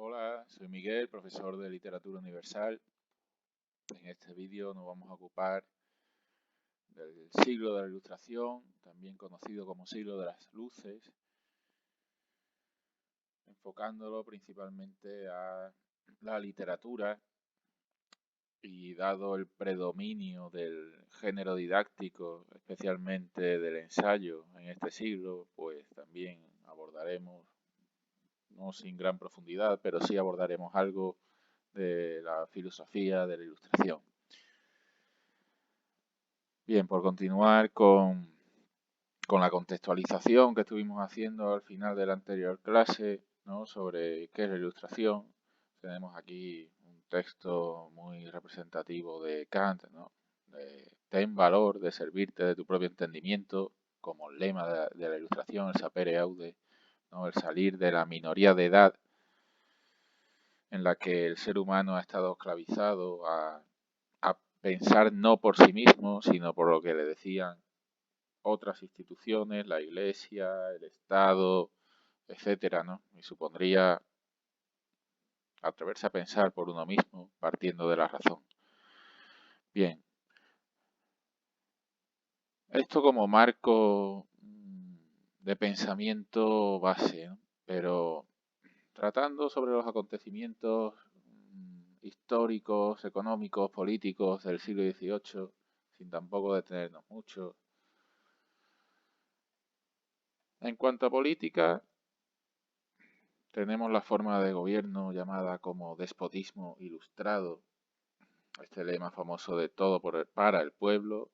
Hola, soy Miguel, profesor de Literatura Universal. En este vídeo nos vamos a ocupar del siglo de la Ilustración, también conocido como siglo de las luces, enfocándolo principalmente a la literatura y dado el predominio del género didáctico, especialmente del ensayo en este siglo, pues también abordaremos, no sin gran profundidad, pero sí abordaremos algo de la filosofía de la Ilustración. Bien, por continuar con la contextualización que estuvimos haciendo al final de la anterior clase, ¿no?, sobre qué es la ilustración, tenemos aquí un texto muy representativo de Kant, ¿no? Ten valor de servirte de tu propio entendimiento, como el lema de la ilustración, el sapere aude, ¿no?, el salir de la minoría de edad en la que el ser humano ha estado esclavizado a pensar no por sí mismo, sino por lo que le decían otras instituciones, la Iglesia, el Estado, etcétera, ¿no? Y supondría atreverse a pensar por uno mismo, partiendo de la razón. Bien, esto como marco de pensamiento base, ¿no? Pero tratando sobre los acontecimientos históricos, económicos, políticos del siglo XVIII, sin tampoco detenernos mucho. En cuanto a política, tenemos la forma de gobierno llamada como despotismo ilustrado, este lema famoso de todo para el pueblo,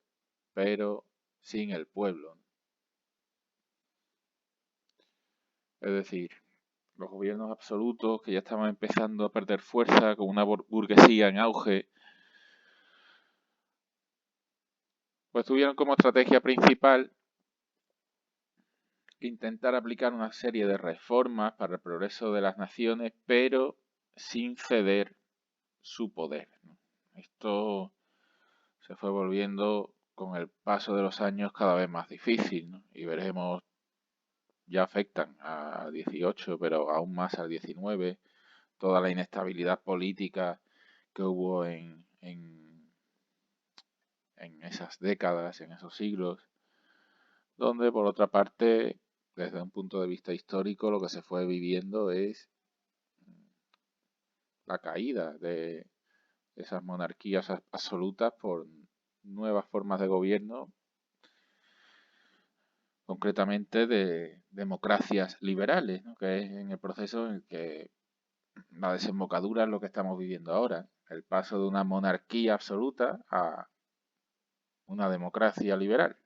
pero sin el pueblo. Es decir, los gobiernos absolutos que ya estaban empezando a perder fuerza con una burguesía en auge, pues tuvieron como estrategia principal intentar aplicar una serie de reformas para el progreso de las naciones, pero sin ceder su poder, ¿no? Esto se fue volviendo con el paso de los años cada vez más difícil, ¿no? Y veremos, ya afectan al 18, pero aún más al 19, toda la inestabilidad política que hubo en esas décadas, en esos siglos, donde por otra parte, desde un punto de vista histórico, lo que se fue viviendo es la caída de esas monarquías absolutas por nuevas formas de gobierno, concretamente de democracias liberales, ¿no?, que es en el proceso en el que la desembocadura es lo que estamos viviendo ahora, el paso de una monarquía absoluta a una democracia liberal.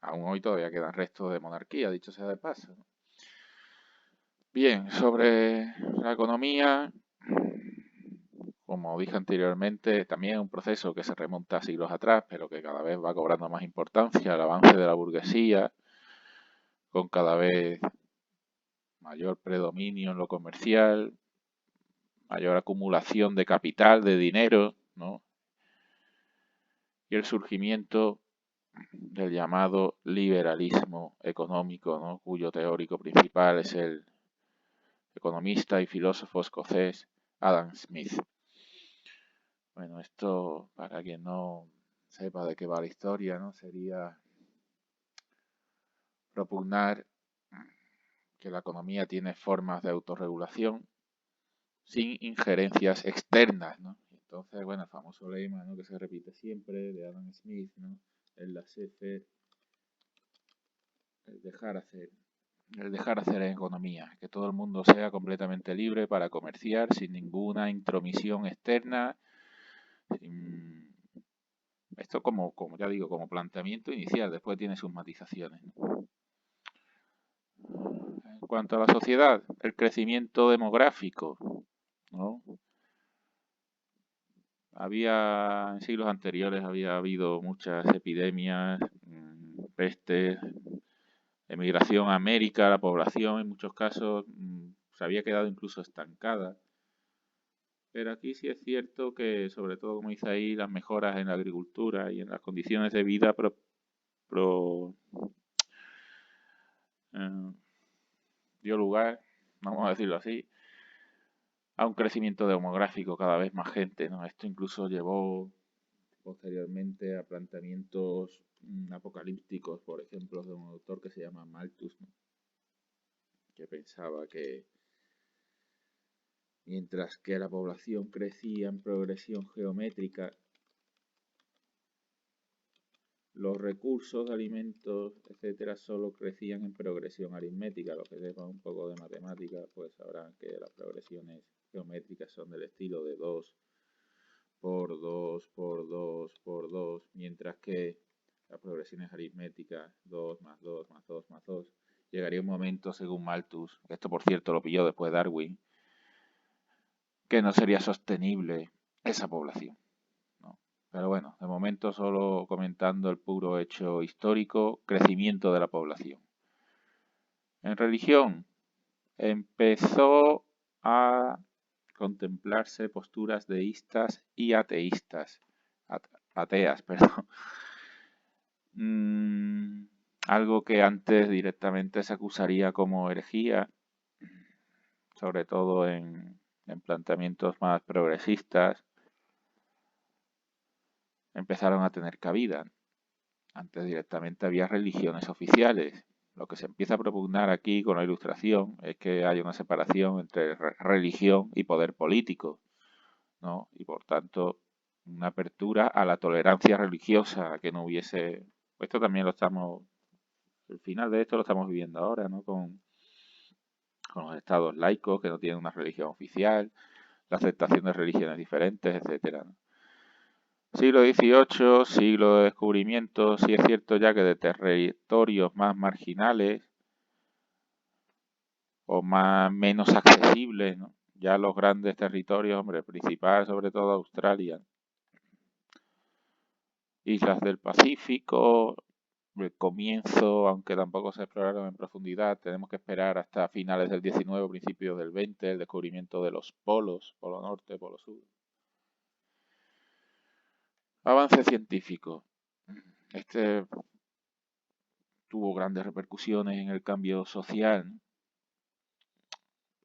Aún hoy todavía quedan restos de monarquía, dicho sea de paso. Bien, sobre la economía, como dije anteriormente, también es un proceso que se remonta a siglos atrás, pero que cada vez va cobrando más importancia, el avance de la burguesía, con cada vez mayor predominio en lo comercial, mayor acumulación de capital, de dinero, ¿no?, y el surgimiento del llamado liberalismo económico, ¿no?, cuyo teórico principal es el economista y filósofo escocés Adam Smith. Bueno, esto, para quien no sepa de qué va la historia, ¿no?, sería propugnar que la economía tiene formas de autorregulación sin injerencias externas, ¿no? Entonces, bueno, el famoso lema, ¿no?, que se repite siempre de Adam Smith, ¿no?, el laissez-faire, el dejar hacer en economía, que todo el mundo sea completamente libre para comerciar sin ninguna intromisión externa. Esto como ya digo, como planteamiento inicial, después tiene sus matizaciones. En cuanto a la sociedad, el crecimiento demográfico, ¿no? En siglos anteriores había habido muchas epidemias, pestes, emigración a América, la población en muchos casos se había quedado incluso estancada. Pero aquí sí es cierto que, sobre todo, como dice ahí, las mejoras en la agricultura y en las condiciones de vida dio lugar, vamos a decirlo así, a un crecimiento demográfico, cada vez más gente, ¿no? Esto incluso llevó posteriormente a planteamientos apocalípticos, por ejemplo, de un autor que se llama Malthus, ¿no? Que pensaba que mientras que la población crecía en progresión geométrica, los recursos de alimentos, etcétera, solo crecían en progresión aritmética. Los que sepan un poco de matemática, pues sabrán que las progresiones geométricas son del estilo de 2 por 2 por 2 por 2, mientras que las progresiones aritméticas 2 más 2 más 2 más 2, llegaría un momento, según Malthus, esto por cierto lo pilló después Darwin, que no sería sostenible esa población, ¿no? Pero bueno, de momento solo comentando el puro hecho histórico, crecimiento de la población. En religión empezó a contemplarse posturas deístas y ateístas, ateas, perdón. Algo que antes directamente se acusaría como herejía, sobre todo en planteamientos más progresistas, empezaron a tener cabida. Antes directamente había religiones oficiales. Lo que se empieza a propugnar aquí con la Ilustración es que hay una separación entre religión y poder político, ¿no? Y por tanto una apertura a la tolerancia religiosa, a que no hubiese... Esto también lo estamos... El final de esto lo estamos viviendo ahora, ¿no? Con los estados laicos que no tienen una religión oficial, la aceptación de religiones diferentes, etcétera, ¿no? Siglo XVIII, siglo de descubrimiento, sí es cierto ya que de territorios más marginales o menos accesibles, ¿no? Ya los grandes territorios, hombre, principal sobre todo Australia, islas del Pacífico, el comienzo, aunque tampoco se exploraron en profundidad, tenemos que esperar hasta finales del XIX, principios del XX, el descubrimiento de los polos, polo norte, polo sur. Avance científico. Este tuvo grandes repercusiones en el cambio social, ¿no?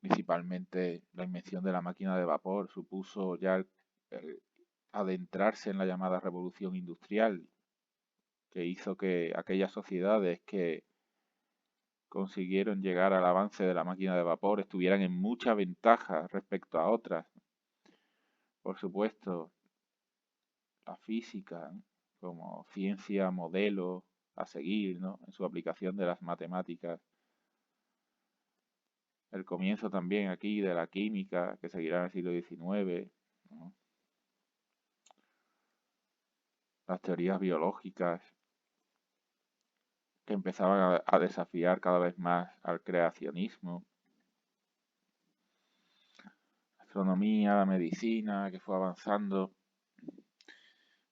Principalmente la invención de la máquina de vapor supuso ya el adentrarse en la llamada revolución industrial, que hizo que aquellas sociedades que consiguieron llegar al avance de la máquina de vapor estuvieran en mucha ventaja respecto a otras. Por supuesto, la física, ¿no? Como ciencia, modelo a seguir, ¿no? En su aplicación de las matemáticas. El comienzo también aquí de la química, que seguirá en el siglo XIX, ¿no? Las teorías biológicas, que empezaban a desafiar cada vez más al creacionismo. La astronomía, la medicina, que fue avanzando.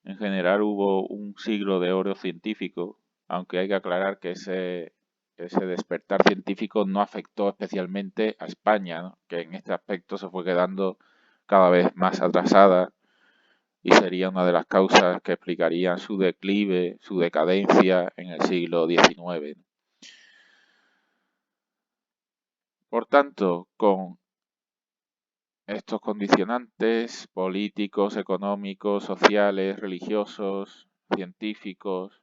En general hubo un siglo de oro científico, aunque hay que aclarar que ese despertar científico no afectó especialmente a España, ¿no? Que en este aspecto se fue quedando cada vez más atrasada y sería una de las causas que explicarían su declive, su decadencia en el siglo XIX. Por tanto, con estos condicionantes políticos, económicos, sociales, religiosos, científicos,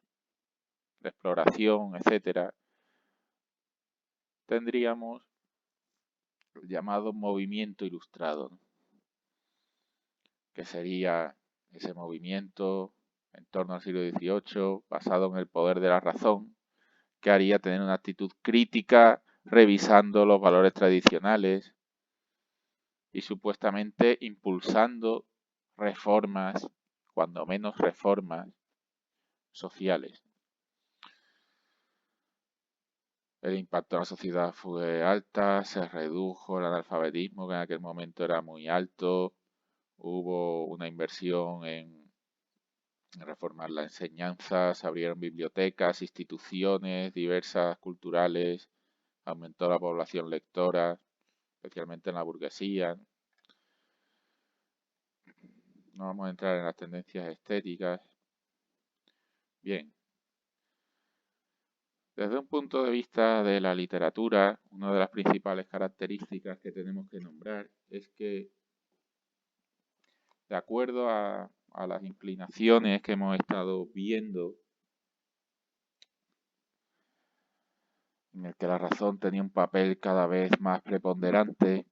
de exploración, etcétera, tendríamos el llamado movimiento ilustrado, ¿no? Que sería ese movimiento en torno al siglo XVIII, basado en el poder de la razón, que haría tener una actitud crítica, revisando los valores tradicionales y supuestamente impulsando reformas, cuando menos reformas sociales. El impacto en la sociedad fue alta, se redujo el analfabetismo, que en aquel momento era muy alto, hubo una inversión en reformar la enseñanza, se abrieron bibliotecas, instituciones diversas, culturales, aumentó la población lectora, especialmente en la burguesía. No vamos a entrar en las tendencias estéticas. Bien. Desde un punto de vista de la literatura, una de las principales características que tenemos que nombrar es que, de acuerdo a las inclinaciones que hemos estado viendo, en el que la razón tenía un papel cada vez más preponderante,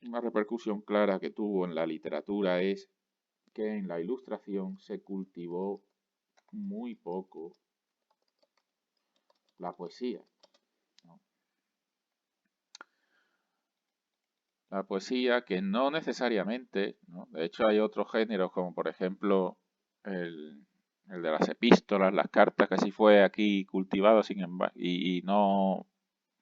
una repercusión clara que tuvo en la literatura es que en la Ilustración se cultivó muy poco la poesía, ¿no? La poesía que no necesariamente, ¿no? De hecho hay otros géneros como por ejemplo el, el de las epístolas, las cartas, que sí fue aquí cultivado sin embargo, y no,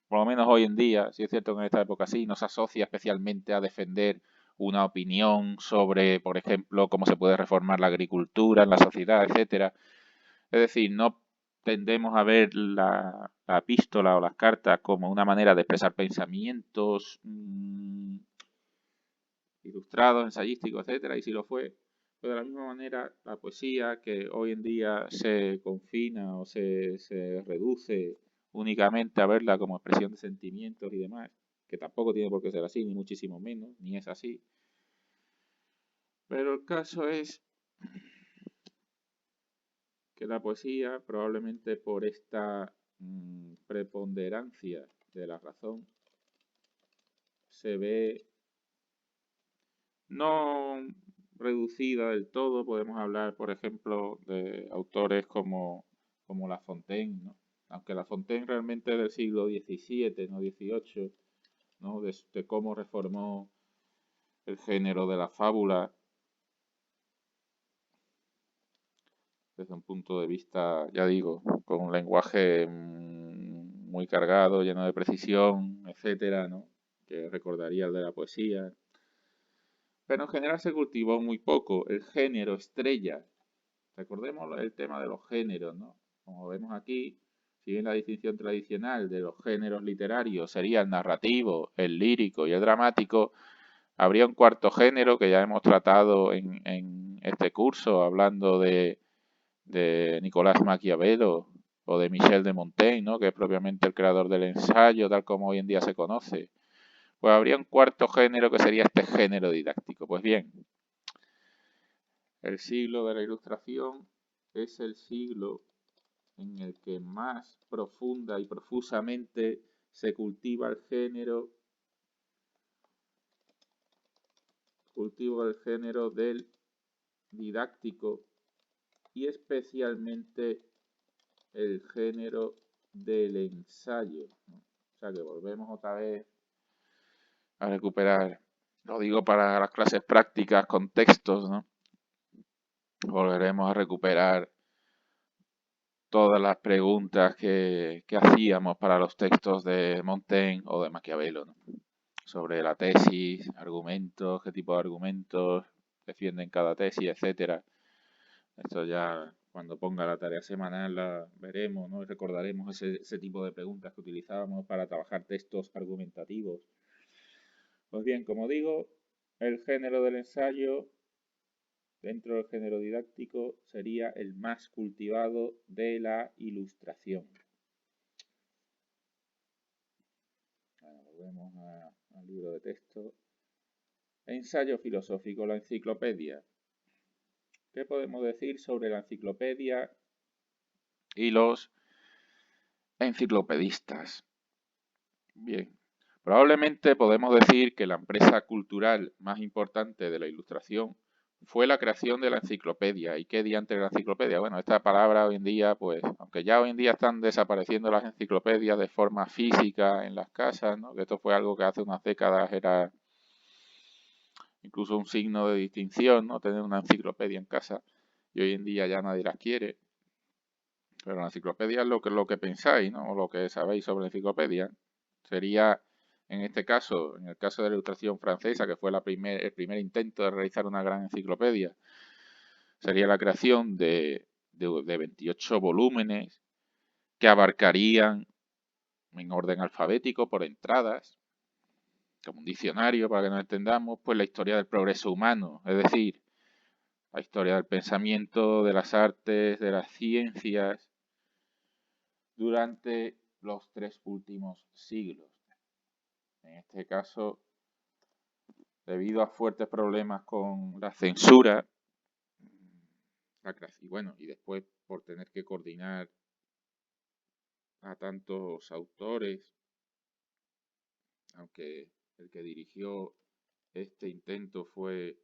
por lo menos hoy en día, sí es cierto que en esta época sí, no se asocia especialmente a defender una opinión sobre, por ejemplo, cómo se puede reformar la agricultura en la sociedad, etcétera. Es decir, no tendemos a ver la epístola o las cartas como una manera de expresar pensamientos ilustrados, ensayísticos, etcétera, y sí lo fue. Pero de la misma manera, la poesía, que hoy en día se confina o se reduce únicamente a verla como expresión de sentimientos y demás, que tampoco tiene por qué ser así, ni muchísimo menos, ni es así. Pero el caso es que la poesía, probablemente por esta preponderancia de la razón, se ve no reducida del todo. Podemos hablar, por ejemplo, de autores como La Fontaine, ¿no? Aunque La Fontaine realmente es del siglo XVII, no XVIII, ¿no? De cómo reformó el género de la fábula desde un punto de vista, ya digo, con un lenguaje muy cargado, lleno de precisión, etcétera, ¿no? Que recordaría el de la poesía. Pero en general se cultivó muy poco. El género estrella, recordemos el tema de los géneros, ¿no? Como vemos aquí, si bien la distinción tradicional de los géneros literarios sería el narrativo, el lírico y el dramático, habría un cuarto género que ya hemos tratado en este curso, hablando de Nicolás Maquiavelo o de Michel de Montaigne, ¿no? Que es propiamente el creador del ensayo, tal como hoy en día se conoce. Pues habría un cuarto género que sería este género didáctico. Pues bien, el siglo de la Ilustración es el siglo en el que más profunda y profusamente se cultiva el género del didáctico y especialmente el género del ensayo, ¿no? O sea que volvemos otra vez a recuperar, lo digo para las clases prácticas con textos, ¿no? Volveremos a recuperar todas las preguntas que hacíamos para los textos de Montaigne o de Maquiavelo, ¿no? Sobre la tesis, argumentos, qué tipo de argumentos defienden cada tesis, etcétera. Esto ya cuando ponga la tarea semanal la veremos, ¿no? Y recordaremos ese tipo de preguntas que utilizábamos para trabajar textos argumentativos. Pues bien, como digo, el género del ensayo dentro del género didáctico sería el más cultivado de la Ilustración. Bueno, volvemos al libro de texto. Ensayo filosófico, la enciclopedia. ¿Qué podemos decir sobre la enciclopedia y los enciclopedistas? Bien, probablemente podemos decir que la empresa cultural más importante de la Ilustración fue la creación de la enciclopedia. ¿Y qué diantre de la enciclopedia? Bueno, esta palabra hoy en día, pues, aunque ya hoy en día están desapareciendo las enciclopedias de forma física en las casas, ¿no? Que esto fue algo que hace unas décadas era incluso un signo de distinción, ¿no? Tener una enciclopedia en casa, y hoy en día ya nadie las quiere. Pero la enciclopedia es lo que pensáis, ¿no? O lo que sabéis sobre la enciclopedia. Sería, en este caso, en el caso de la Ilustración francesa, que fue el primer intento de realizar una gran enciclopedia, sería la creación de 28 volúmenes que abarcarían en orden alfabético por entradas, como un diccionario para que nos entendamos, pues la historia del progreso humano, es decir, la historia del pensamiento, de las artes, de las ciencias, durante los 3 últimos siglos. En este caso, debido a fuertes problemas con la censura, y bueno, y después por tener que coordinar a tantos autores, aunque el que dirigió este intento fue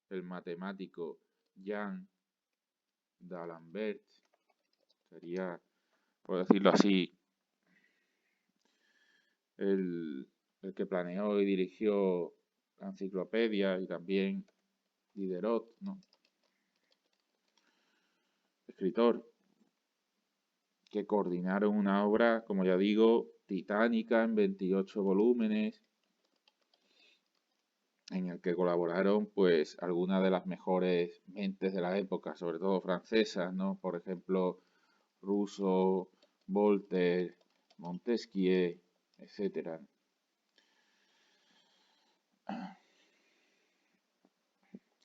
el matemático Jean d'Alembert, sería, por decirlo así, el que planeó y dirigió la enciclopedia, y también Diderot, ¿no? Escritor, que coordinaron una obra, como ya digo, titánica en 28 volúmenes, en el que colaboraron pues algunas de las mejores mentes de la época, sobre todo francesas, ¿no? Por ejemplo, Rousseau, Voltaire, Montesquieu, etcétera.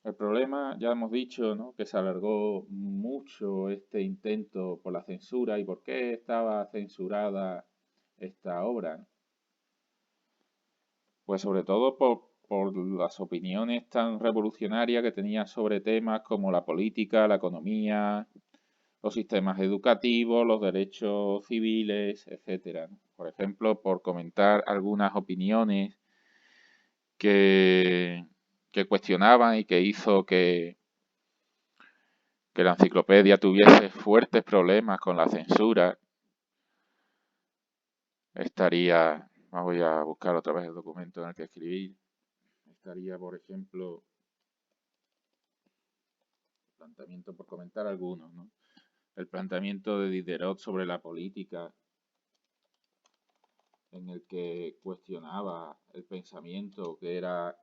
El problema, ya hemos dicho, ¿no?, que se alargó mucho este intento por la censura. ¿Y por qué estaba censurada esta obra? Pues sobre todo por las opiniones tan revolucionarias que tenía sobre temas como la política, la economía, los sistemas educativos, los derechos civiles, etcétera. Por ejemplo, por comentar algunas opiniones que cuestionaban y que hizo que la enciclopedia tuviese fuertes problemas con la censura, voy a buscar otra vez el documento en el que escribí, estaría, por ejemplo, planteamiento, por comentar algunos, ¿no? El planteamiento de Diderot sobre la política, en el que cuestionaba el pensamiento que era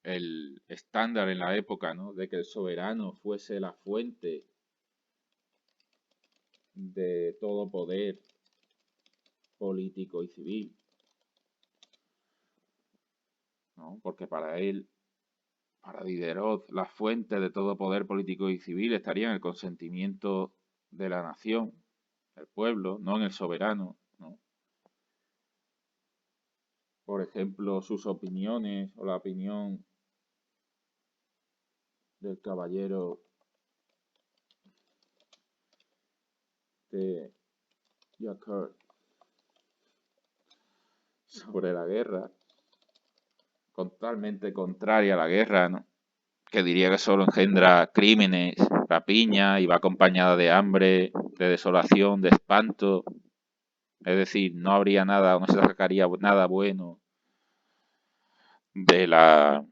el estándar en la época, ¿no?, de que el soberano fuese la fuente de todo poder político y civil, ¿no? Porque para él, para Diderot, la fuente de todo poder político y civil estaría en el consentimiento de la nación, del pueblo, no en el soberano, ¿no? Por ejemplo, sus opiniones o la opinión del caballero de Jacques sobre la guerra, totalmente contraria a la guerra, ¿no?, que diría que solo engendra crímenes, rapiña, y va acompañada de hambre, de desolación, de espanto. Es decir, no habría nada, no se sacaría nada bueno de la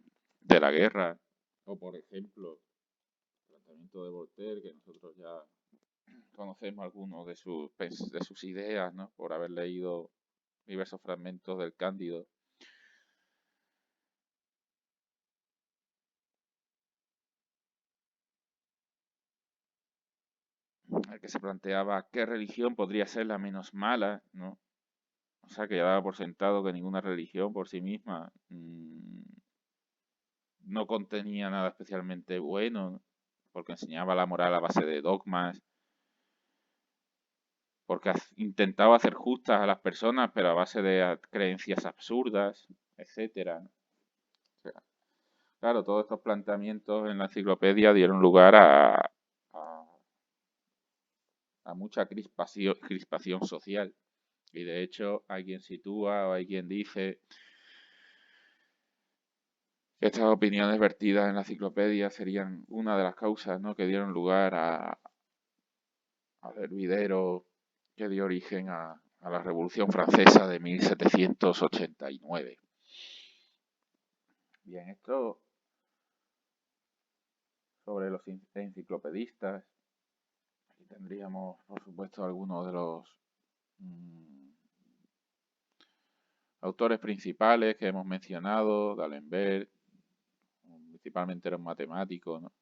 guerra. O por ejemplo, el planteamiento de Voltaire, que nosotros ya conocemos algunos de sus ideas, ¿no?, por haber leído diversos fragmentos del Cándido. El que se planteaba qué religión podría ser la menos mala, ¿no? O sea, que ya daba por sentado que ninguna religión por sí misma no contenía nada especialmente bueno, ¿no?, porque enseñaba la moral a base de dogmas, porque intentaba hacer justas a las personas, pero a base de creencias absurdas, etcétera. O sea, claro, todos estos planteamientos en la enciclopedia dieron lugar a mucha crispación social. Y de hecho hay quien sitúa o hay quien dice que estas opiniones vertidas en la enciclopedia serían una de las causas, ¿no?, que dieron lugar al hervidero que dio origen a la Revolución Francesa de 1789. Bien, esto sobre los enciclopedistas. Aquí tendríamos, por supuesto, algunos de los autores principales que hemos mencionado, D'Alembert, principalmente era un matemático, ¿no?,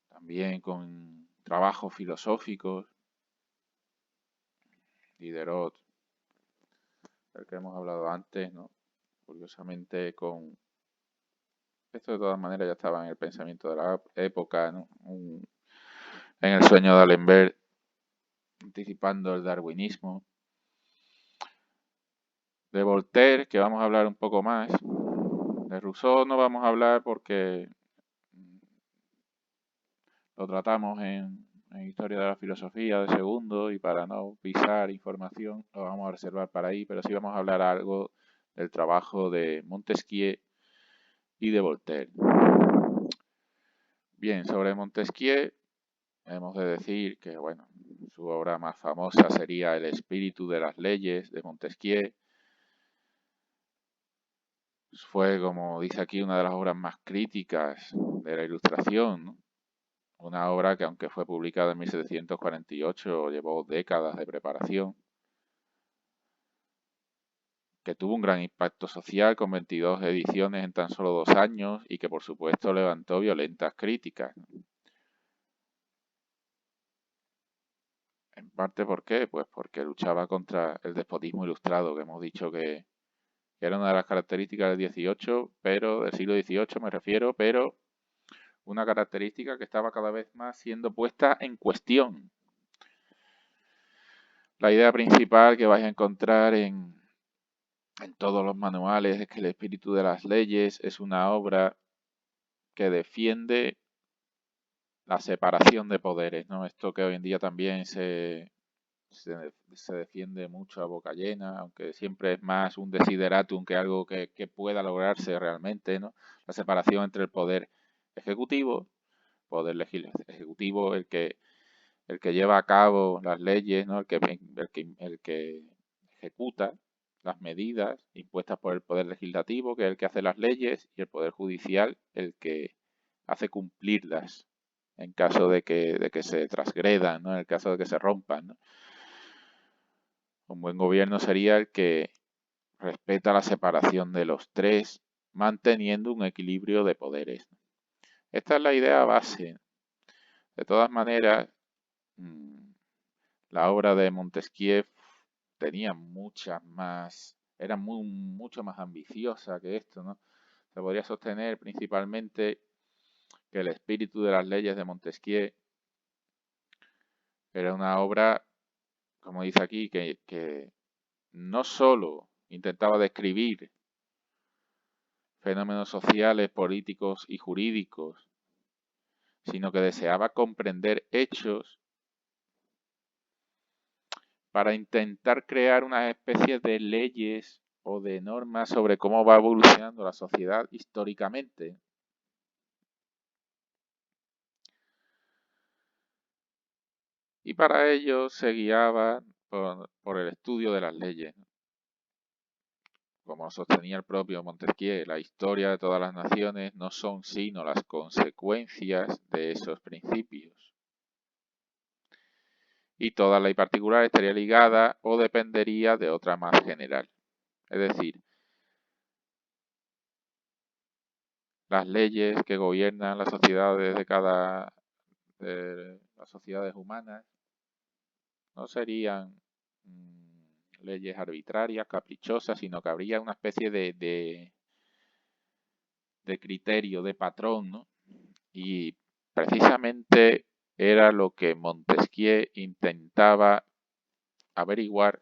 también con trabajos filosóficos, Diderot, del que hemos hablado antes, ¿no?, curiosamente esto de todas maneras ya estaba en el pensamiento de la época, ¿no?, en el sueño de D'Alembert anticipando el darwinismo. De Voltaire, que vamos a hablar un poco más. De Rousseau no vamos a hablar porque lo tratamos en Historia de la Filosofía de segundo, y para no pisar información lo vamos a reservar para ahí, pero sí vamos a hablar algo del trabajo de Montesquieu y de Voltaire. Bien, sobre Montesquieu hemos de decir que, bueno, su obra más famosa sería El espíritu de las leyes de Montesquieu. Fue, como dice aquí, una de las obras más críticas de la Ilustración, ¿no? Una obra que, aunque fue publicada en 1748, llevó décadas de preparación, que tuvo un gran impacto social con 22 ediciones en tan solo 2 años y que, por supuesto, levantó violentas críticas. En parte, ¿por qué? Pues porque luchaba contra el despotismo ilustrado, que hemos dicho que era una de las características del XVIII, pero del siglo XVIII me refiero, pero una característica que estaba cada vez más siendo puesta en cuestión. La idea principal que vais a encontrar en todos los manuales es que El espíritu de las leyes es una obra que defiende la separación de poderes, ¿no? Esto que hoy en día también se defiende mucho a boca llena, aunque siempre es más un desideratum que algo que pueda lograrse realmente, ¿no? La separación entre el poder ejecutivo, poder ejecutivo, el que lleva a cabo las leyes, ¿no? El que ejecuta las medidas impuestas por el poder legislativo, que es el que hace las leyes, y el poder judicial, el que hace cumplirlas en caso de que se transgredan, ¿no? En el caso de que se rompan, ¿no? Un buen gobierno sería el que respeta la separación de los tres, manteniendo un equilibrio de poderes. Esta es la idea base. De todas maneras, la obra de Montesquieu tenía era mucho más ambiciosa que esto, ¿no? Se podría sostener principalmente que El espíritu de las leyes de Montesquieu era una obra, como dice aquí, que no solo intentaba describir fenómenos sociales, políticos y jurídicos, sino que deseaba comprender hechos para intentar crear una especie de leyes o de normas sobre cómo va evolucionando la sociedad históricamente. Y para ello se guiaba por el estudio de las leyes. Como sostenía el propio Montesquieu, la historia de todas las naciones no son sino las consecuencias de esos principios. Y toda ley particular estaría ligada o dependería de otra más general. Es decir, las leyes que gobiernan las sociedades de las sociedades humanas no serían leyes arbitrarias, caprichosas, sino que habría una especie de criterio, de patrón, ¿no? Y precisamente era lo que Montesquieu intentaba averiguar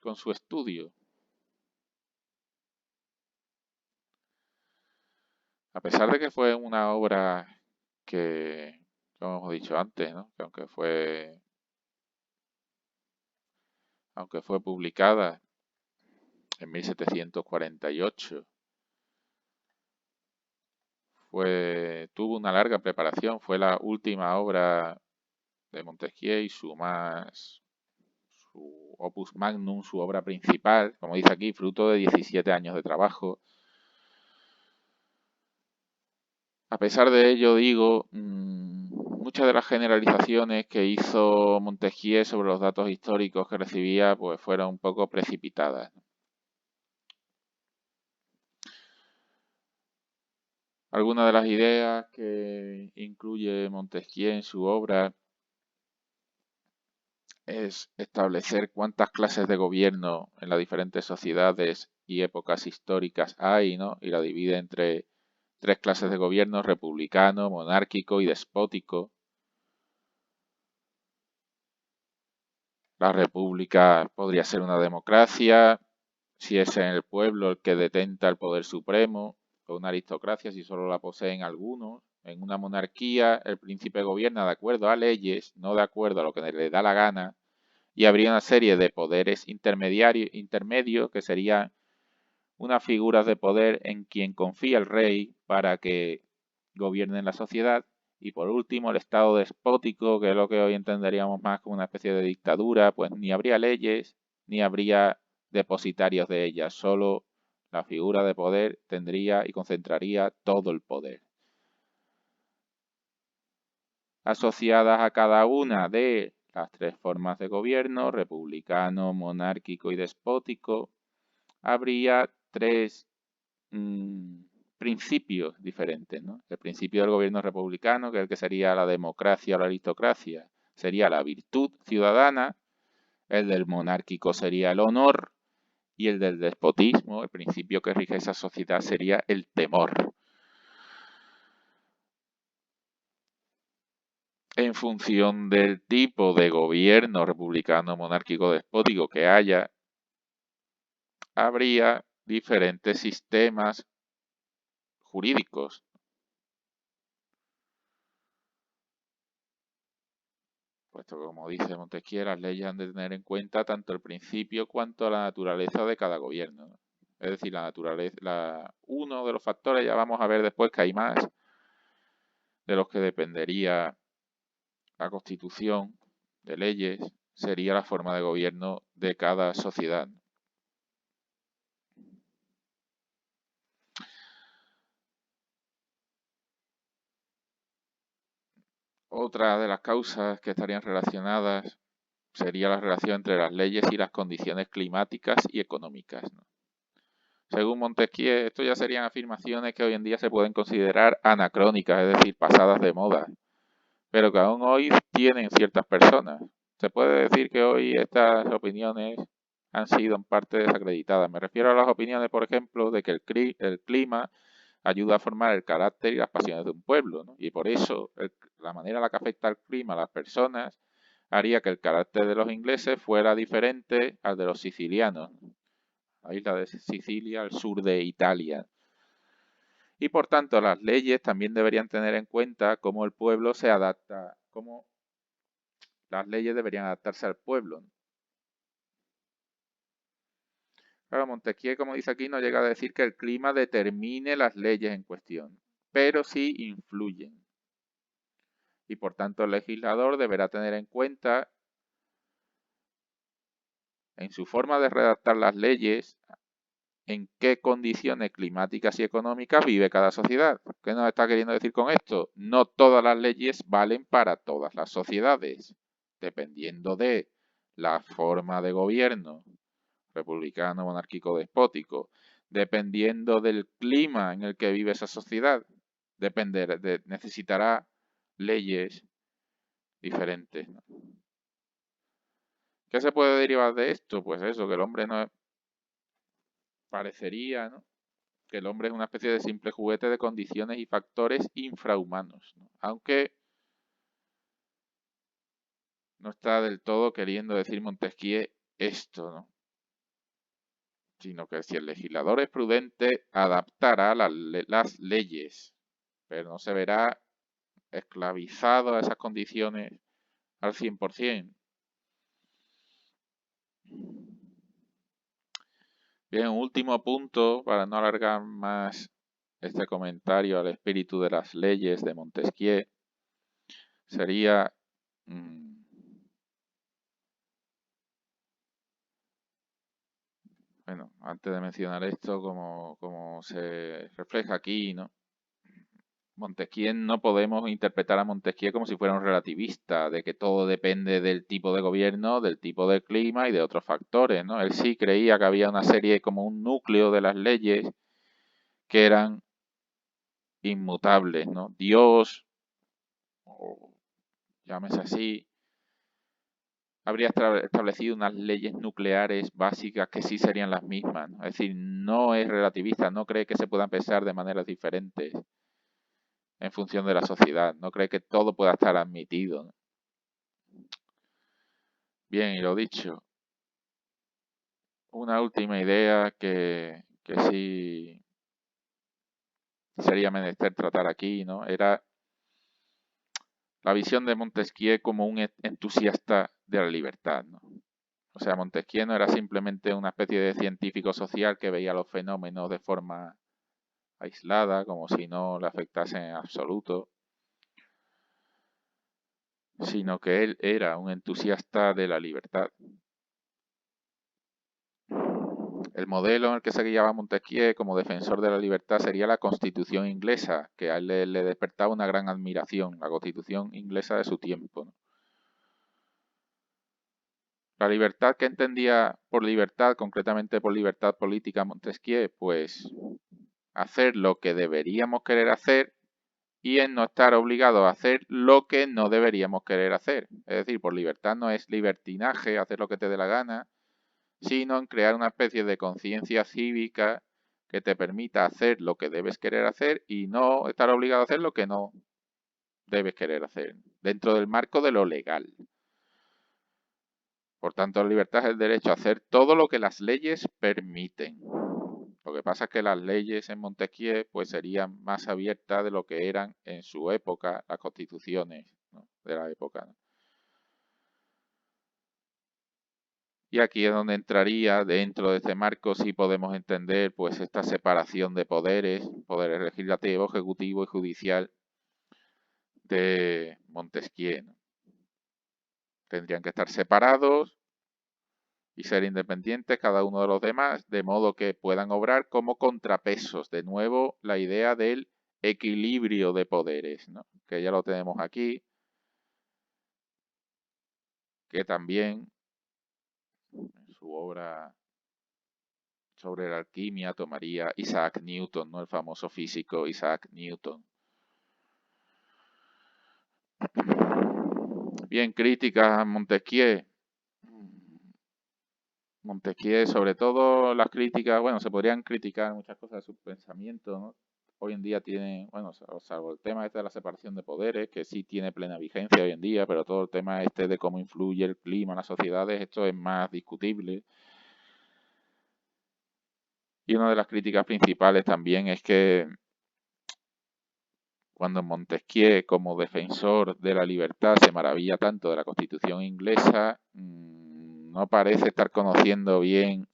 con su estudio. A pesar de que fue una obra que, como hemos dicho antes, ¿no? Que aunque fue publicada en 1748, tuvo una larga preparación, fue la última obra de Montesquieu y su opus magnum, su obra principal, como dice aquí, fruto de 17 años de trabajo. A pesar de ello, digo, muchas de las generalizaciones que hizo Montesquieu sobre los datos históricos que recibía, pues fueron un poco precipitadas. Algunas de las ideas que incluye Montesquieu en su obra es establecer cuántas clases de gobierno en las diferentes sociedades y épocas históricas hay, ¿no? Y la divide entre 3 clases de gobierno: republicano, monárquico y despótico. La república podría ser una democracia, si es en el pueblo el que detenta el poder supremo, o una aristocracia si solo la poseen algunos. En una monarquía el príncipe gobierna de acuerdo a leyes, no de acuerdo a lo que le da la gana, y habría una serie de poderes intermedios que serían unas figuras de poder en quien confía el rey para que gobiernen la sociedad. Y por último, el Estado despótico, que es lo que hoy entenderíamos más como una especie de dictadura, pues ni habría leyes ni habría depositarios de ellas, solo la figura de poder tendría y concentraría todo el poder. Asociadas a cada una de las tres formas de gobierno, republicano, monárquico y despótico, habría tres principios diferentes, ¿no? El principio del gobierno republicano, que es el que sería la democracia o la aristocracia, sería la virtud ciudadana, el del monárquico sería el honor y el del despotismo, el principio que rige esa sociedad, sería el temor. En función del tipo de gobierno republicano, monárquico, despótico que haya, habría diferentes sistemas jurídicos. Puesto que, como dice Montesquieu, las leyes han de tener en cuenta tanto el principio cuanto la naturaleza de cada gobierno, ¿no? Es decir, la naturaleza, uno de los factores, ya vamos a ver después que hay más, de los que dependería la constitución de leyes, sería la forma de gobierno de cada sociedad. Otra de las causas que estarían relacionadas sería la relación entre las leyes y las condiciones climáticas y económicas, ¿no? Según Montesquieu, esto ya serían afirmaciones que hoy en día se pueden considerar anacrónicas, es decir, pasadas de moda, pero que aún hoy tienen ciertas personas. Se puede decir que hoy estas opiniones han sido en parte desacreditadas. Me refiero a las opiniones, por ejemplo, de que el clima ayuda a formar el carácter y las pasiones de un pueblo, ¿no? Y por eso la manera en la que afecta el clima a las personas haría que el carácter de los ingleses fuera diferente al de los sicilianos, la isla de Sicilia, al sur de Italia. Y por tanto, las leyes también deberían tener en cuenta cómo el pueblo se adapta, cómo las leyes deberían adaptarse al pueblo. Claro, Montesquieu, como dice aquí, no llega a decir que el clima determine las leyes en cuestión, pero sí influyen. Y por tanto, el legislador deberá tener en cuenta en su forma de redactar las leyes en qué condiciones climáticas y económicas vive cada sociedad. ¿Qué nos está queriendo decir con esto? No todas las leyes valen para todas las sociedades, dependiendo de la forma de gobierno, republicano, monárquico, despótico, dependiendo del clima en el que vive esa sociedad, necesitará leyes diferentes, ¿no? ¿Qué se puede derivar de esto? Pues eso, que el hombre no parecería, ¿no?, que el hombre es una especie de simple juguete de condiciones y factores infrahumanos, ¿no? Aunque no está del todo queriendo decir Montesquieu esto, ¿no?, sino que si el legislador es prudente, adaptará las leyes, pero no se verá esclavizado a esas condiciones al 100%. Bien, un último punto, para no alargar más este comentario al espíritu de las leyes de Montesquieu, sería bueno, antes de mencionar esto, como se refleja aquí, ¿no?, Montesquieu, no podemos interpretar a Montesquieu como si fuera un relativista, de que todo depende del tipo de gobierno, del tipo de clima y de otros factores, ¿no? Él sí creía que había una serie, como un núcleo de las leyes que eran inmutables, ¿no? Dios, o llámese así, habría establecido unas leyes nucleares básicas que sí serían las mismas, ¿no? Es decir, no es relativista, no cree que se puedan pensar de maneras diferentes en función de la sociedad, no cree que todo pueda estar admitido, ¿no? Bien, y lo dicho, una última idea que sí sería menester tratar aquí, ¿no? Era la visión de Montesquieu como un entusiasta de la libertad, ¿no? O sea, Montesquieu no era simplemente una especie de científico social que veía los fenómenos de forma aislada, como si no le afectasen en absoluto, sino que él era un entusiasta de la libertad. El modelo en el que se guiaba Montesquieu como defensor de la libertad sería la Constitución inglesa, que a él le despertaba una gran admiración, la Constitución inglesa de su tiempo, ¿no? La libertad que entendía por libertad, concretamente por libertad política Montesquieu, pues hacer lo que deberíamos querer hacer y en no estar obligados a hacer lo que no deberíamos querer hacer. Es decir, por libertad no es libertinaje, hacer lo que te dé la gana, sino en crear una especie de conciencia cívica que te permita hacer lo que debes querer hacer y no estar obligado a hacer lo que no debes querer hacer, dentro del marco de lo legal. Por tanto, la libertad es el derecho a hacer todo lo que las leyes permiten. Lo que pasa es que las leyes en Montesquieu pues serían más abiertas de lo que eran en su época las constituciones, ¿no?, de la época, ¿no? Y aquí es donde entraría, dentro de este marco, si podemos entender pues esta separación de poderes legislativo, ejecutivo y judicial de Montesquieu, ¿no? Tendrían que estar separados y ser independientes cada uno de los demás, de modo que puedan obrar como contrapesos. De nuevo, la idea del equilibrio de poderes, ¿no?, que ya lo tenemos aquí, que también en su obra sobre la alquimia tomaría Isaac Newton, ¿no?, el famoso físico Isaac Newton. Bien, críticas a Montesquieu. Montesquieu, sobre todo las críticas, bueno, se podrían criticar muchas cosas de sus pensamientos, ¿no? Hoy en día tiene, bueno, salvo el tema este de la separación de poderes, que sí tiene plena vigencia hoy en día, pero todo el tema este de cómo influye el clima en las sociedades, esto es más discutible. Y una de las críticas principales también es que cuando Montesquieu, como defensor de la libertad, se maravilla tanto de la Constitución inglesa, no parece estar conociendo bien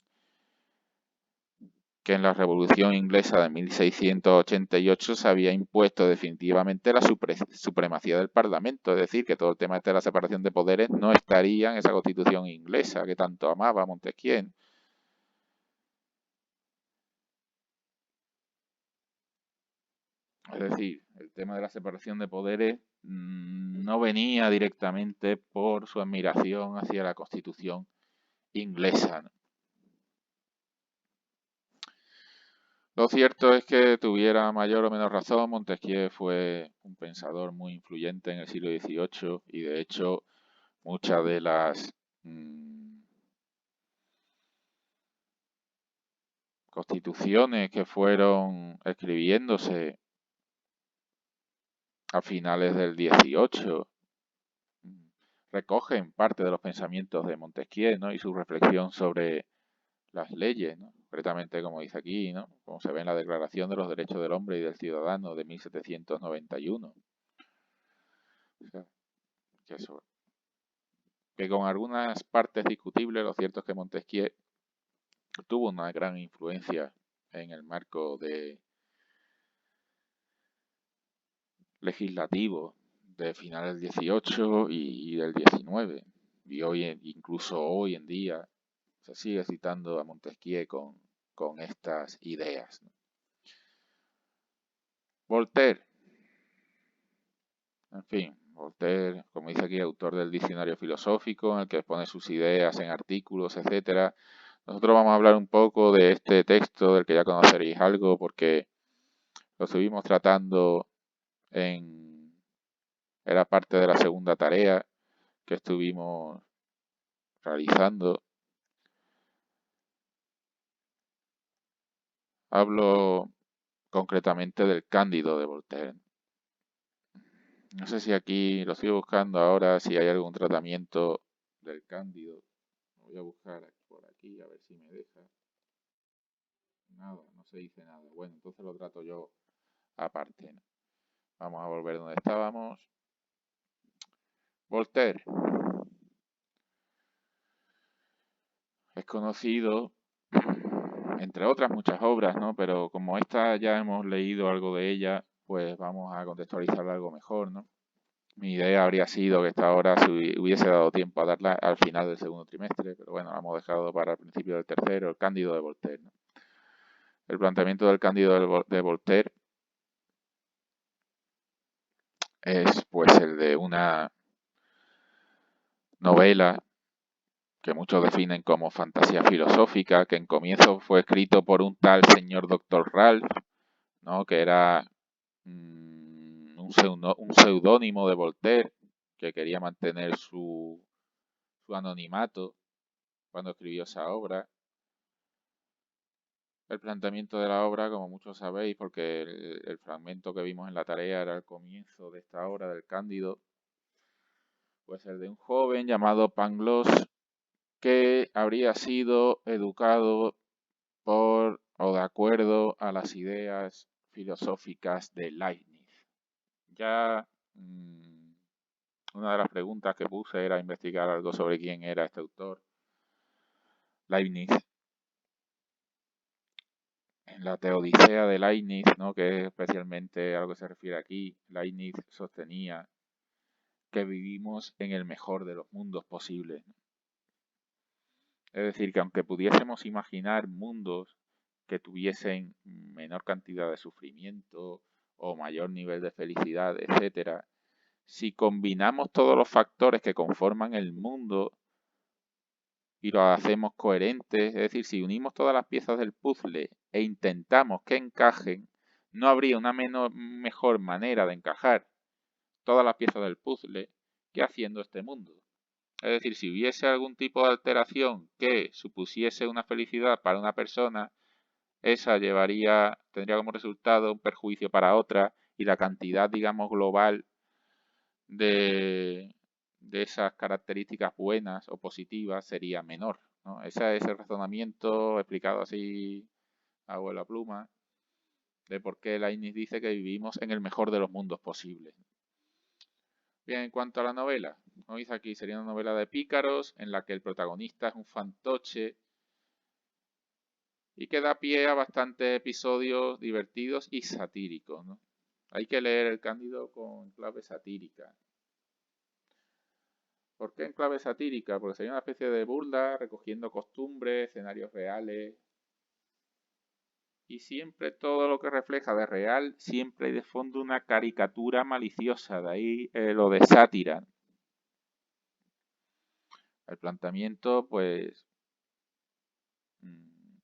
que en la Revolución Inglesa de 1688 se había impuesto definitivamente la supremacía del Parlamento, es decir, que todo el tema de la separación de poderes no estaría en esa Constitución inglesa que tanto amaba Montesquieu. Es decir, el tema de la separación de poderes no venía directamente por su admiración hacia la Constitución inglesa, ¿no? Lo cierto es que tuviera mayor o menor razón, Montesquieu fue un pensador muy influyente en el siglo XVIII y de hecho muchas de las constituciones que fueron escribiéndose a finales del XVIII recogen parte de los pensamientos de Montesquieu, ¿no?, y su reflexión sobre las leyes, ¿no?, concretamente como dice aquí, ¿no?, como se ve en la Declaración de los Derechos del Hombre y del Ciudadano de 1791. O sea, que con algunas partes discutibles, lo cierto es que Montesquieu tuvo una gran influencia en el marco legislativo de finales del XVIII y del XIX. Y incluso hoy en día se sigue citando a Montesquieu con estas ideas, ¿no? Voltaire, en fin, Voltaire, como dice aquí, autor del Diccionario Filosófico, en el que expone sus ideas en artículos, etcétera. Nosotros vamos a hablar un poco de este texto del que ya conoceréis algo, porque lo estuvimos tratando era parte de la segunda tarea que estuvimos realizando. Hablo concretamente del Cándido de Voltaire. No sé si aquí lo estoy buscando ahora, si hay algún tratamiento del Cándido. Lo voy a buscar por aquí a ver si me deja. Nada, no se dice nada. Bueno, entonces lo trato yo aparte, ¿no? Vamos a volver donde estábamos. Voltaire es conocido, entre otras muchas obras, ¿no? Pero como esta ya hemos leído algo de ella, pues vamos a contextualizarla algo mejor, ¿no? Mi idea habría sido que esta hora se hubiese dado tiempo a darla al final del segundo trimestre, pero bueno, la hemos dejado para el principio del tercero, el Cándido de Voltaire, ¿no? El planteamiento del Cándido de Voltaire es pues el de una novela que muchos definen como fantasía filosófica, que en comienzo fue escrito por un tal señor Dr. Ralph, ¿no? Que era un seudónimo de Voltaire, que quería mantener su anonimato cuando escribió esa obra. El planteamiento de la obra, como muchos sabéis, porque el fragmento que vimos en la tarea era el comienzo de esta obra del Cándido, pues el de un joven llamado Pangloss, que habría sido educado por o de acuerdo a las ideas filosóficas de Leibniz. Ya una de las preguntas que puse era investigar algo sobre quién era este autor, Leibniz. En la Teodicea de Leibniz, ¿no? Que es especialmente a lo que se refiere aquí, Leibniz sostenía que vivimos en el mejor de los mundos posibles. Es decir, que aunque pudiésemos imaginar mundos que tuviesen menor cantidad de sufrimiento o mayor nivel de felicidad, etcétera, si combinamos todos los factores que conforman el mundo y lo hacemos coherentes, es decir, si unimos todas las piezas del puzzle e intentamos que encajen, no habría una mejor manera de encajar todas las piezas del puzzle que haciendo este mundo. Es decir, si hubiese algún tipo de alteración que supusiese una felicidad para una persona, esa tendría como resultado un perjuicio para otra y la cantidad, digamos, global de esas características buenas o positivas sería menor, ¿no? Ese es el razonamiento explicado así a vuela pluma de por qué Leibniz dice que vivimos en el mejor de los mundos posibles. Bien, en cuanto a la novela, como dice aquí, sería una novela de pícaros en la que el protagonista es un fantoche y que da pie a bastantes episodios divertidos y satíricos, ¿no? Hay que leer el Cándido con clave satírica. ¿Por qué en clave satírica? Porque sería una especie de burla recogiendo costumbres, escenarios reales. Y siempre todo lo que refleja de real, siempre hay de fondo una caricatura maliciosa. De ahí lo de sátira. El planteamiento, pues,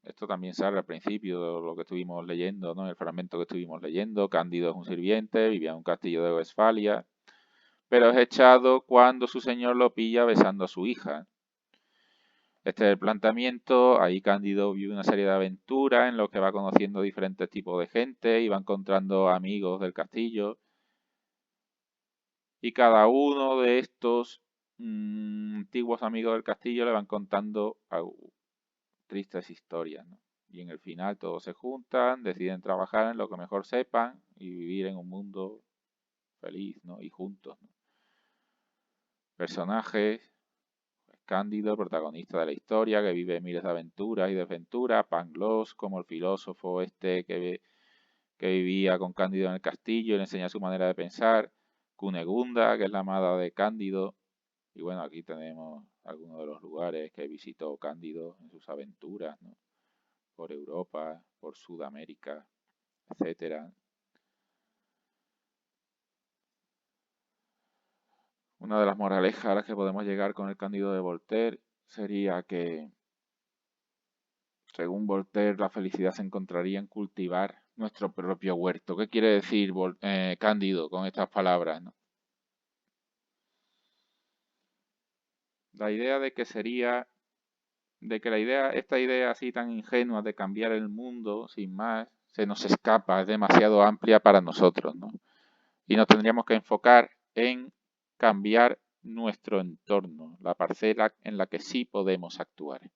esto también sale al principio de lo que estuvimos leyendo, ¿no? El fragmento que estuvimos leyendo. Cándido es un sirviente, vivía en un castillo de Westfalia, pero es echado cuando su señor lo pilla besando a su hija. Este es el planteamiento. Ahí Cándido vive una serie de aventuras en los que va conociendo diferentes tipos de gente y va encontrando amigos del castillo. Y cada uno de estos antiguos amigos del castillo le van contando tristes historias, ¿no? Y en el final todos se juntan, deciden trabajar en lo que mejor sepan y vivir en un mundo feliz, ¿no? Y juntos, ¿no? Personajes: Cándido, protagonista de la historia, que vive miles de aventuras y desventuras. Pangloss, como el filósofo que vivía con Cándido en el castillo y le enseña su manera de pensar. Cunegunda, que es la amada de Cándido. Y bueno, aquí tenemos algunos de los lugares que visitó Cándido en sus aventuras, ¿no? Por Europa, por Sudamérica, etcétera. Una de las moralejas a las que podemos llegar con el Cándido de Voltaire sería que, según Voltaire, la felicidad se encontraría en cultivar nuestro propio huerto. ¿Qué quiere decir Cándido con estas palabras, ¿no? La idea de que esta idea así tan ingenua de cambiar el mundo sin más, se nos escapa, es demasiado amplia para nosotros, ¿no? Y nos tendríamos que enfocar en cambiar nuestro entorno, la parcela en la que sí podemos actuar.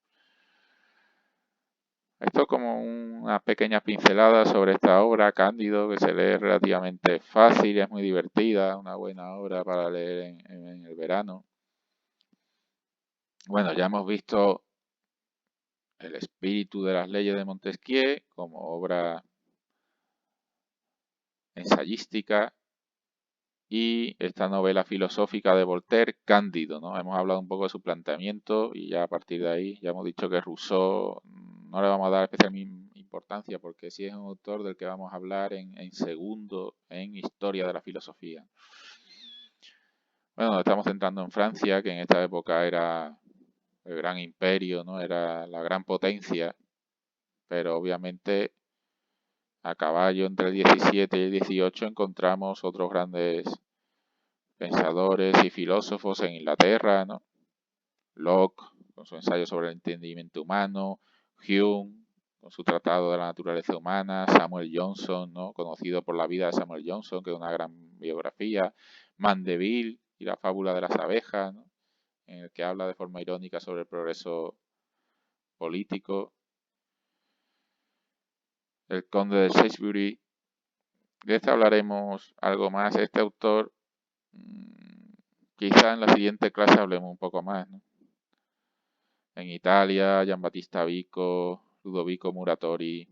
Esto como una pequeña pincelada sobre esta obra, Cándido, que se lee relativamente fácil, es muy divertida, una buena obra para leer en el verano. Bueno, ya hemos visto El espíritu de las leyes de Montesquieu como obra ensayística y esta novela filosófica de Voltaire, Cándido, ¿no? Hemos hablado un poco de su planteamiento y ya a partir de ahí ya hemos dicho que Rousseau no le vamos a dar especial importancia porque sí es un autor del que vamos a hablar en segundo en Historia de la Filosofía. Bueno, nos estamos centrando en Francia, que en esta época era el gran imperio, ¿no? Era la gran potencia, pero obviamente a caballo entre el 17 y el 18 encontramos otros grandes pensadores y filósofos en Inglaterra, ¿no? Locke, con su ensayo sobre el entendimiento humano, Hume, con su tratado de la naturaleza humana, Samuel Johnson, ¿no? Conocido por la vida de Samuel Johnson, que es una gran biografía, Mandeville y la fábula de las abejas, ¿no? En el que habla de forma irónica sobre el progreso político, el conde de Salisbury. De este hablaremos algo más. Este autor, quizá en la siguiente clase hablemos un poco más, ¿no? En Italia, Giambattista Vico, Ludovico Muratori,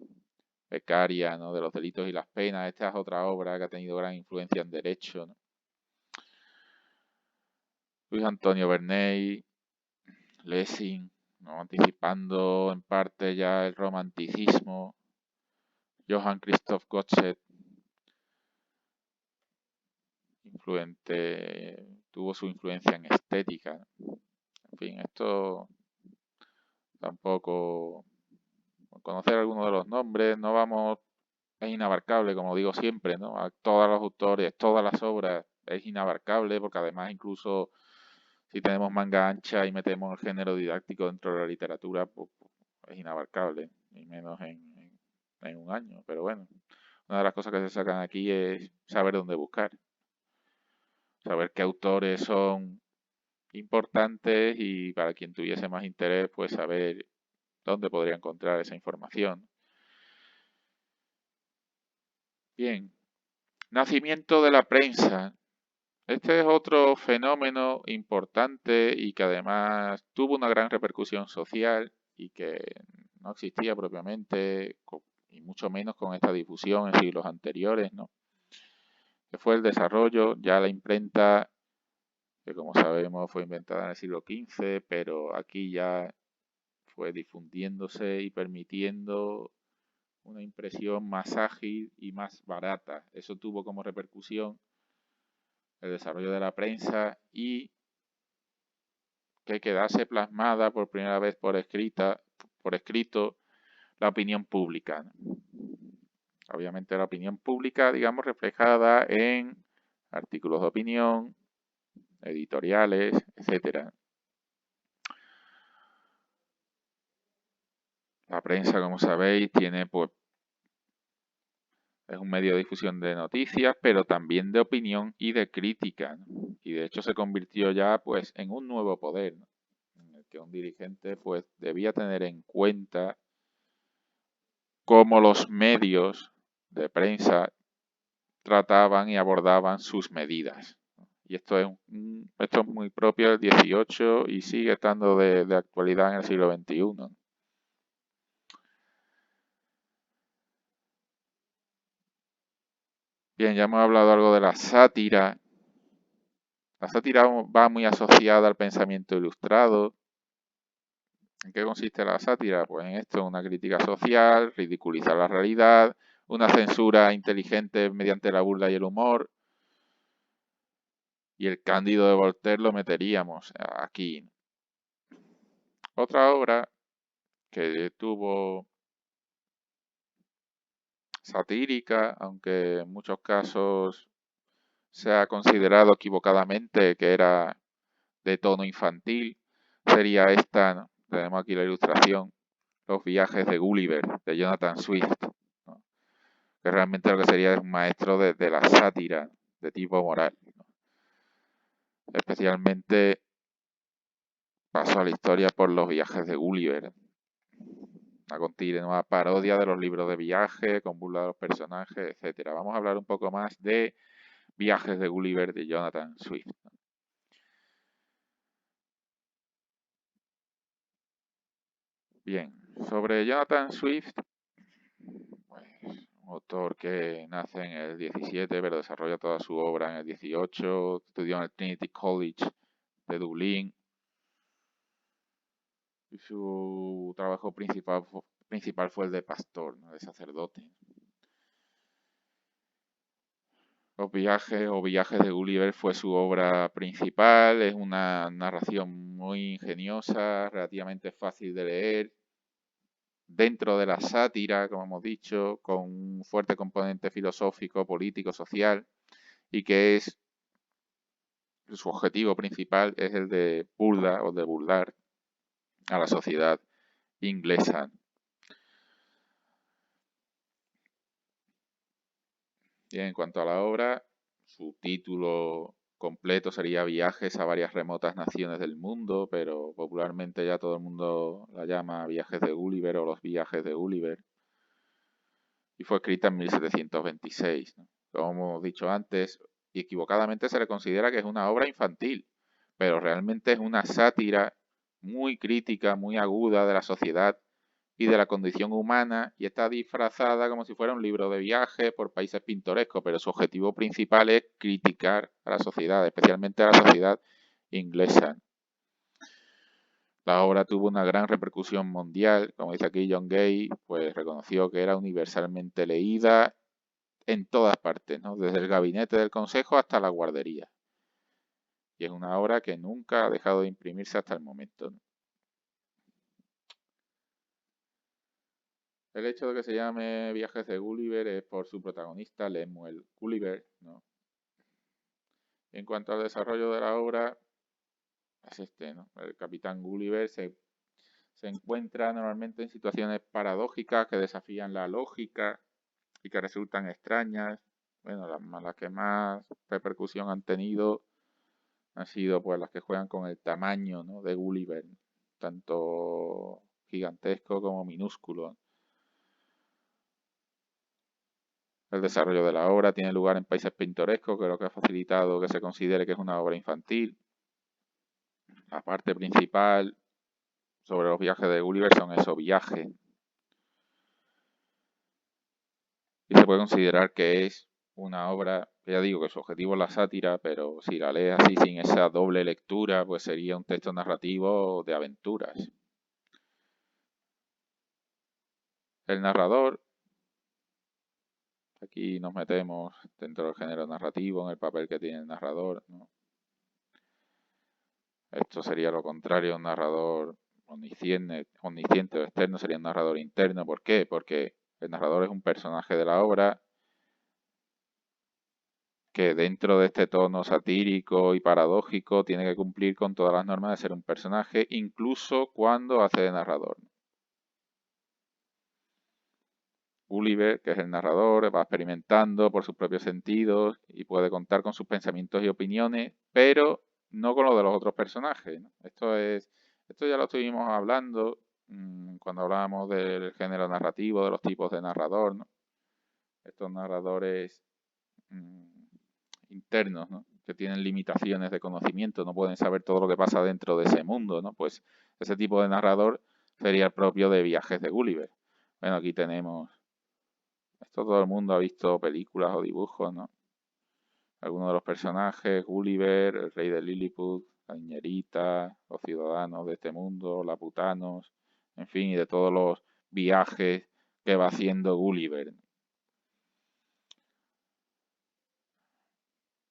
Beccaria, ¿no? De los delitos y las penas. Esta es otra obra que ha tenido gran influencia en derecho, ¿no? Luis Antonio Bernay, Lessing, ¿no? Anticipando en parte ya el romanticismo, Johann Christoph Gottsched, tuvo su influencia en estética, ¿no? En fin, esto tampoco, por conocer algunos de los nombres, no vamos, es inabarcable, como digo siempre, ¿no? A todos los autores, todas las obras, es inabarcable, porque además incluso si tenemos manga ancha y metemos el género didáctico dentro de la literatura, pues es inabarcable, y menos en un año. Pero bueno, una de las cosas que se sacan aquí es saber dónde buscar, saber qué autores son importantes y para quien tuviese más interés, pues saber dónde podría encontrar esa información. Bien, nacimiento de la prensa. Este es otro fenómeno importante y que además tuvo una gran repercusión social y que no existía propiamente, y mucho menos con esta difusión en siglos anteriores, ¿no? Que fue el desarrollo, ya la imprenta, que como sabemos fue inventada en el siglo XV, pero aquí ya fue difundiéndose y permitiendo una impresión más ágil y más barata. Eso tuvo como repercusión el desarrollo de la prensa y que quedase plasmada por primera vez por escrito la opinión pública, ¿no? Obviamente la opinión pública, digamos, reflejada en artículos de opinión, editoriales, etcétera. La prensa, como sabéis, tiene, pues, es un medio de difusión de noticias, pero también de opinión y de crítica, ¿no? Y de hecho se convirtió ya, pues, en un nuevo poder, ¿no? En el que un dirigente, pues, debía tener en cuenta cómo los medios de prensa trataban y abordaban sus medidas. Y esto es muy propio del XVIII y sigue estando de actualidad en el siglo XXI. Bien, ya hemos hablado algo de la sátira. La sátira va muy asociada al pensamiento ilustrado. ¿En qué consiste la sátira? Pues en esto, una crítica social, ridiculizar la realidad, una censura inteligente mediante la burla y el humor. Y el Cándido de Voltaire lo meteríamos aquí. Otra obra que tuvo satírica, aunque en muchos casos se ha considerado equivocadamente que era de tono infantil, sería esta, ¿no? Tenemos aquí la ilustración, Los viajes de Gulliver, de Jonathan Swift, ¿no? Que realmente lo que sería es un maestro de la sátira de tipo moral, ¿no? Especialmente pasó a la historia por los viajes de Gulliver, una continua parodia de los libros de viaje, con burla de los personajes, etcétera. Vamos a hablar un poco más de Viajes de Gulliver de Jonathan Swift. Bien, sobre Jonathan Swift, pues, un autor que nace en el 17, pero desarrolla toda su obra en el 18, estudió en el Trinity College de Dublín, y su trabajo principal fue el de pastor, ¿no?, de sacerdote. Los viajes de Gulliver fue su obra principal, es una narración muy ingeniosa, relativamente fácil de leer, dentro de la sátira, como hemos dicho, con un fuerte componente filosófico, político, social, y que es su objetivo principal es el de burlar a la sociedad inglesa. Y en cuanto a la obra, su título completo sería Viajes a varias remotas naciones del mundo, pero popularmente ya todo el mundo la llama Viajes de Gulliver o Los viajes de Gulliver. Y fue escrita en 1726, ¿no? Como hemos dicho antes, y equivocadamente se le considera que es una obra infantil, pero realmente es una sátira muy crítica, muy aguda de la sociedad y de la condición humana, y está disfrazada como si fuera un libro de viaje por países pintorescos, pero su objetivo principal es criticar a la sociedad, especialmente a la sociedad inglesa. La obra tuvo una gran repercusión mundial, como dice aquí John Gay, pues reconoció que era universalmente leída en todas partes, ¿no?, desde el gabinete del consejo hasta la guardería. Y es una obra que nunca ha dejado de imprimirse hasta el momento, ¿no? El hecho de que se llame Viajes de Gulliver es por su protagonista, Lemuel Gulliver, ¿no? En cuanto al desarrollo de la obra, es ¿no? El capitán Gulliver se encuentra normalmente en situaciones paradójicas que desafían la lógica y que resultan extrañas. Bueno, las que más repercusión han tenido han sido pues las que juegan con el tamaño, ¿no?, de Gulliver, tanto gigantesco como minúsculo. El desarrollo de la obra tiene lugar en países pintorescos, que es lo que ha facilitado que se considere que es una obra infantil. La parte principal sobre los viajes de Gulliver son esos viajes. Y se puede considerar que es una obra, que ya digo que su objetivo es la sátira, pero si la lees así sin esa doble lectura, pues sería un texto narrativo de aventuras. El narrador, aquí nos metemos dentro del género narrativo, en el papel que tiene el narrador, ¿no? Esto sería lo contrario a un narrador omnisciente o externo, sería un narrador interno. ¿Por qué? Porque el narrador es un personaje de la obra que dentro de este tono satírico y paradójico tiene que cumplir con todas las normas de ser un personaje, incluso cuando hace de narrador. Gulliver, que es el narrador, va experimentando por sus propios sentidos y puede contar con sus pensamientos y opiniones, pero no con los de los otros personajes, ¿no? Esto ya lo estuvimos hablando cuando hablábamos del género narrativo, de los tipos de narrador, ¿no? Estos narradores internos, ¿no?, que tienen limitaciones de conocimiento, no pueden saber todo lo que pasa dentro de ese mundo, ¿no? Pues ese tipo de narrador sería el propio de Viajes de Gulliver. Bueno, aquí tenemos, esto todo el mundo ha visto películas o dibujos, ¿no? Algunos de los personajes, Gulliver, el rey de Lilliput, la niñerita, los ciudadanos de este mundo, laputanos, en fin, y de todos los viajes que va haciendo Gulliver.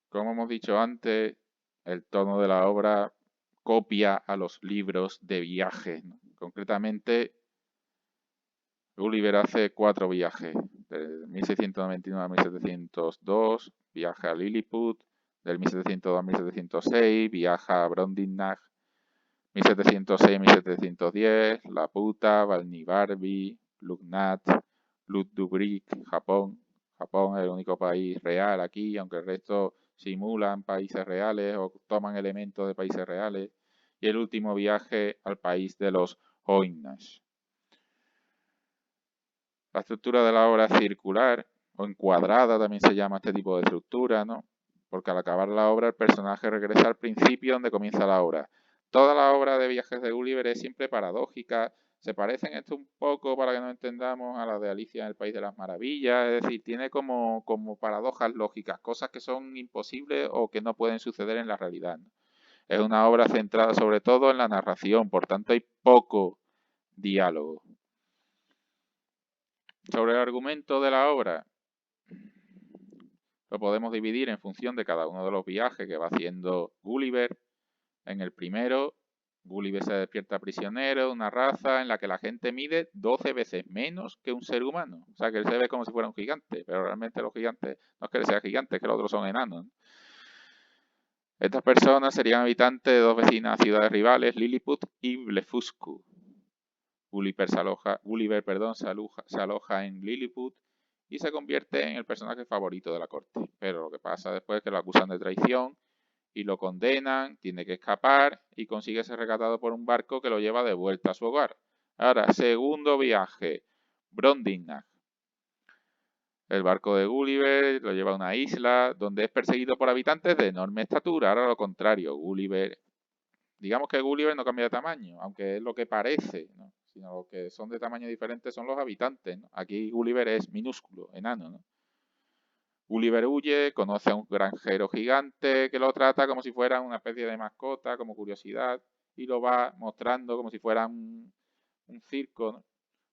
Como hemos dicho antes, el tono de la obra copia a los libros de viaje, ¿no? Concretamente, Gulliver hace 4 viajes, de 1699 a 1702, viaja a Lilliput, del 1702 a 1706, viaja a Brobdingnag, 1706-1710, Laputa, Balnibarbi, Lugnat, Lutdubrig, Japón. Japón es el único país real aquí, aunque el resto simulan países reales o toman elementos de países reales. Y el último viaje al país de los Hoynas. La estructura de la obra es circular o encuadrada, también se llama este tipo de estructura, ¿no? Porque al acabar la obra el personaje regresa al principio donde comienza la obra. Toda la obra de Viajes de Gulliver es siempre paradójica. Se parecen esto un poco, para que nos entendamos, a la de Alicia en el País de las Maravillas. Es decir, tiene como paradojas lógicas, cosas que son imposibles o que no pueden suceder en la realidad, ¿no? Es una obra centrada sobre todo en la narración, por tanto hay poco diálogo. Sobre el argumento de la obra, lo podemos dividir en función de cada uno de los viajes que va haciendo Gulliver. En el primero, Gulliver se despierta prisionero de una raza en la que la gente mide 12 veces menos que un ser humano. O sea, que él se ve como si fuera un gigante, pero realmente los gigantes no es que él sea gigante, es que los otros son enanos, ¿no? Estas personas serían habitantes de dos vecinas ciudades rivales, Lilliput y Blefuscu. Gulliver se aloja en Lilliput y se convierte en el personaje favorito de la corte. Pero lo que pasa después es que lo acusan de traición y lo condenan, tiene que escapar y consigue ser rescatado por un barco que lo lleva de vuelta a su hogar. Ahora, segundo viaje, Brobdingnag. El barco de Gulliver lo lleva a una isla donde es perseguido por habitantes de enorme estatura. Ahora lo contrario, digamos que Gulliver no cambia de tamaño, aunque es lo que parece, ¿no? Sino los que son de tamaño diferente son los habitantes, ¿no? Aquí Gulliver es minúsculo, enano, ¿no? Gulliver huye, conoce a un granjero gigante que lo trata como si fuera una especie de mascota, como curiosidad, y lo va mostrando como si fuera un circo, ¿no?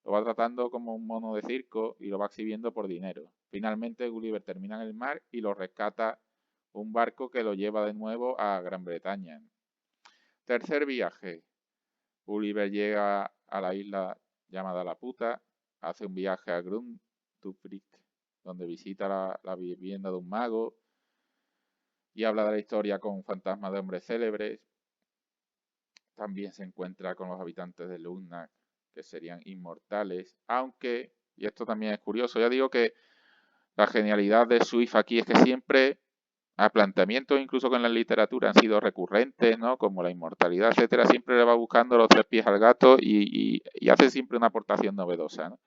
Lo va tratando como un mono de circo y lo va exhibiendo por dinero. Finalmente Gulliver termina en el mar y lo rescata un barco que lo lleva de nuevo a Gran Bretaña. Tercer viaje. Gulliver llega a la isla llamada La Puta, hace un viaje a Grundtvig, donde visita la vivienda de un mago y habla de la historia con fantasmas de hombres célebres. También se encuentra con los habitantes de Lugnac, que serían inmortales, aunque, y esto también es curioso, ya digo que la genialidad de Swift aquí es que siempre a planteamientos incluso con la literatura han sido recurrentes, ¿no? Como la inmortalidad, etcétera, siempre le va buscando los tres pies al gato y hace siempre una aportación novedosa, ¿no?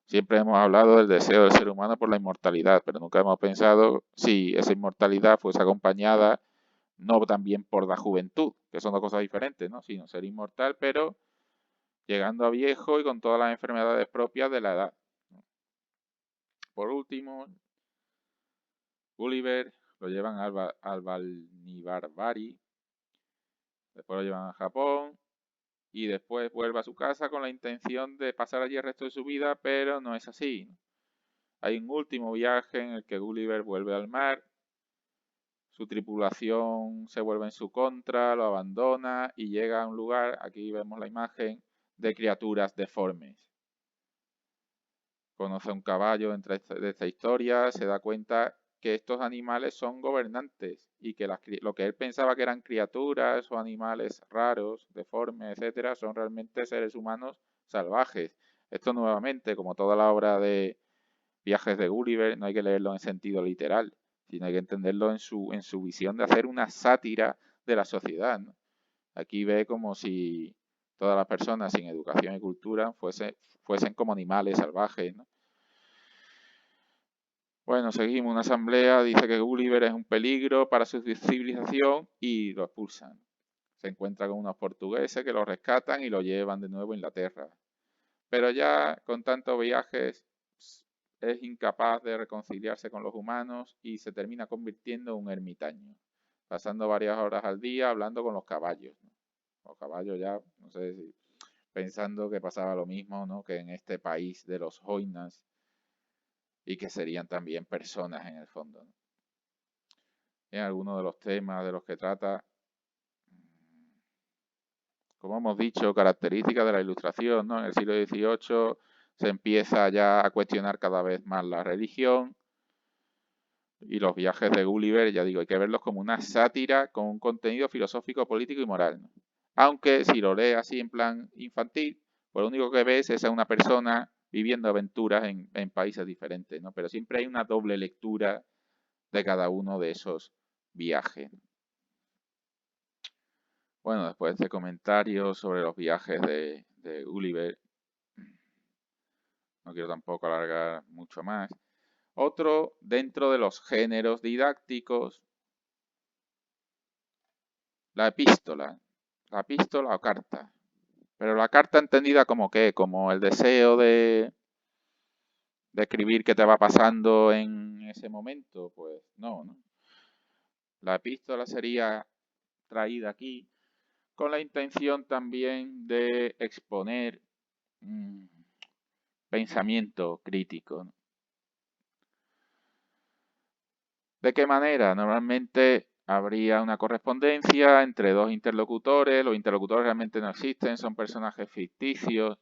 Siempre hemos hablado del deseo del ser humano por la inmortalidad, pero nunca hemos pensado si esa inmortalidad fuese acompañada no también por la juventud, que son dos cosas diferentes, ¿no? Sino ser inmortal, pero llegando a viejo y con todas las enfermedades propias de la edad. Por último, Gulliver lo llevan al Balnibarvari, después lo llevan a Japón y después vuelve a su casa con la intención de pasar allí el resto de su vida, pero no es así. Hay un último viaje en el que Gulliver vuelve al mar, su tripulación se vuelve en su contra, lo abandona y llega a un lugar, aquí vemos la imagen, de criaturas deformes. Conoce a un caballo de esta historia, se da cuenta que estos animales son gobernantes y que lo que él pensaba que eran criaturas o animales raros, deformes, etcétera, son realmente seres humanos salvajes. Esto nuevamente, como toda la obra de Viajes de Gulliver, no hay que leerlo en sentido literal, sino hay que entenderlo en su visión de hacer una sátira de la sociedad, ¿no? Aquí ve como si todas las personas sin educación y cultura fuesen como animales salvajes, ¿no? Bueno, seguimos. Una asamblea dice que Gulliver es un peligro para su civilización y lo expulsan. Se encuentra con unos portugueses que lo rescatan y lo llevan de nuevo a Inglaterra. Pero ya con tantos viajes es incapaz de reconciliarse con los humanos y se termina convirtiendo en un ermitaño, pasando varias horas al día hablando con los caballos, ¿no? Los caballos ya, no sé si pensando que pasaba lo mismo, ¿no? Que en este país de los Hoynas y que serían también personas en el fondo, ¿no? En algunos de los temas de los que trata, como hemos dicho, características de la Ilustración, ¿no? En el siglo XVIII se empieza ya a cuestionar cada vez más la religión y los viajes de Gulliver, ya digo, hay que verlos como una sátira con un contenido filosófico, político y moral, ¿no? Aunque si lo lees así en plan infantil, pues lo único que ves es a una persona viviendo aventuras en países diferentes, ¿no? Pero siempre hay una doble lectura de cada uno de esos viaje. Bueno, después de este comentario sobre los viajes de Gulliver, no quiero tampoco alargar mucho más. Otro dentro de los géneros didácticos, la epístola o carta. Pero la carta entendida como qué, como el deseo de escribir qué te va pasando en ese momento, pues no, ¿no? La epístola sería traída aquí con la intención también de exponer pensamiento crítico, ¿no? ¿De qué manera? Normalmente habría una correspondencia entre dos interlocutores. Los interlocutores realmente no existen, son personajes ficticios.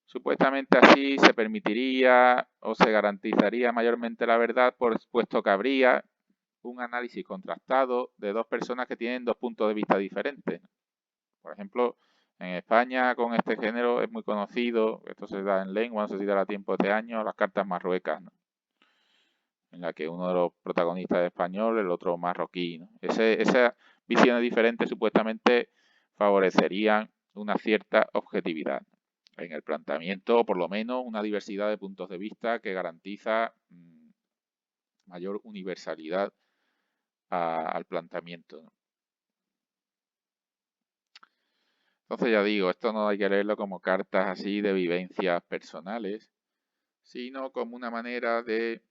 Supuestamente así se permitiría o se garantizaría mayormente la verdad, puesto que habría un análisis contrastado de dos personas que tienen dos puntos de vista diferentes. Por ejemplo, en España con este género es muy conocido, esto se da en lengua, no sé si dará tiempo este año, las cartas marruecas, ¿no? En la que uno de los protagonistas es español, el otro marroquí, ¿no? Esas visiones diferentes supuestamente favorecerían una cierta objetividad en el planteamiento, o por lo menos una diversidad de puntos de vista que garantiza mayor universalidad al planteamiento, ¿no? Entonces ya digo, esto no hay que leerlo como cartas así de vivencias personales, sino como una manera de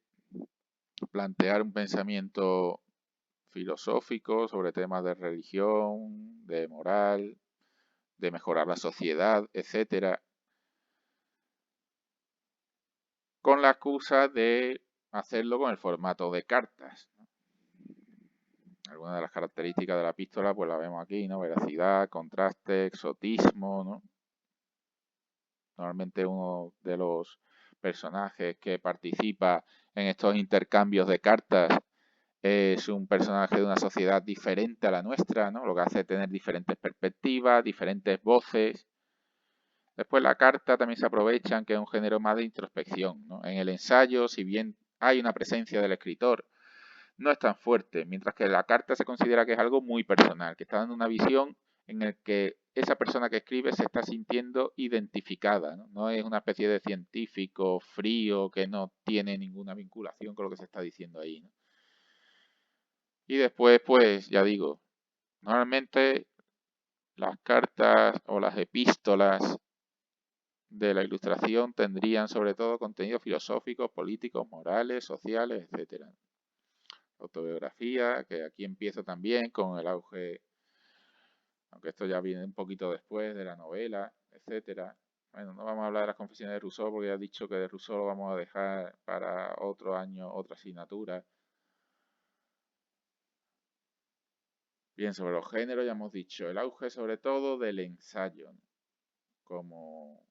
plantear un pensamiento filosófico sobre temas de religión, de moral, de mejorar la sociedad, etcétera, con la excusa de hacerlo con el formato de cartas. Algunas de las características de la epístola pues la vemos aquí, ¿no? Veracidad, contraste, exotismo, ¿no? Normalmente uno de los personajes que participa en estos intercambios de cartas es un personaje de una sociedad diferente a la nuestra, ¿no? Lo que hace tener diferentes perspectivas, diferentes voces. Después la carta también se aprovechan, que es un género más de introspección, ¿no? En el ensayo, si bien hay una presencia del escritor, no es tan fuerte, mientras que la carta se considera que es algo muy personal, que está dando una visión en el que esa persona que escribe se está sintiendo identificada, ¿no? No es una especie de científico frío que no tiene ninguna vinculación con lo que se está diciendo ahí, ¿no? Y después, pues, ya digo, normalmente las cartas o las epístolas de la Ilustración tendrían sobre todo contenidos filosóficos, políticos, morales, sociales, etcétera. Autobiografía, que aquí empieza también con el auge, aunque esto ya viene un poquito después de la novela, etcétera. Bueno, no vamos a hablar de las confesiones de Rousseau porque ya he dicho que de Rousseau lo vamos a dejar para otro año, otra asignatura. Bien, sobre los géneros ya hemos dicho el auge sobre todo del ensayo, ¿no? como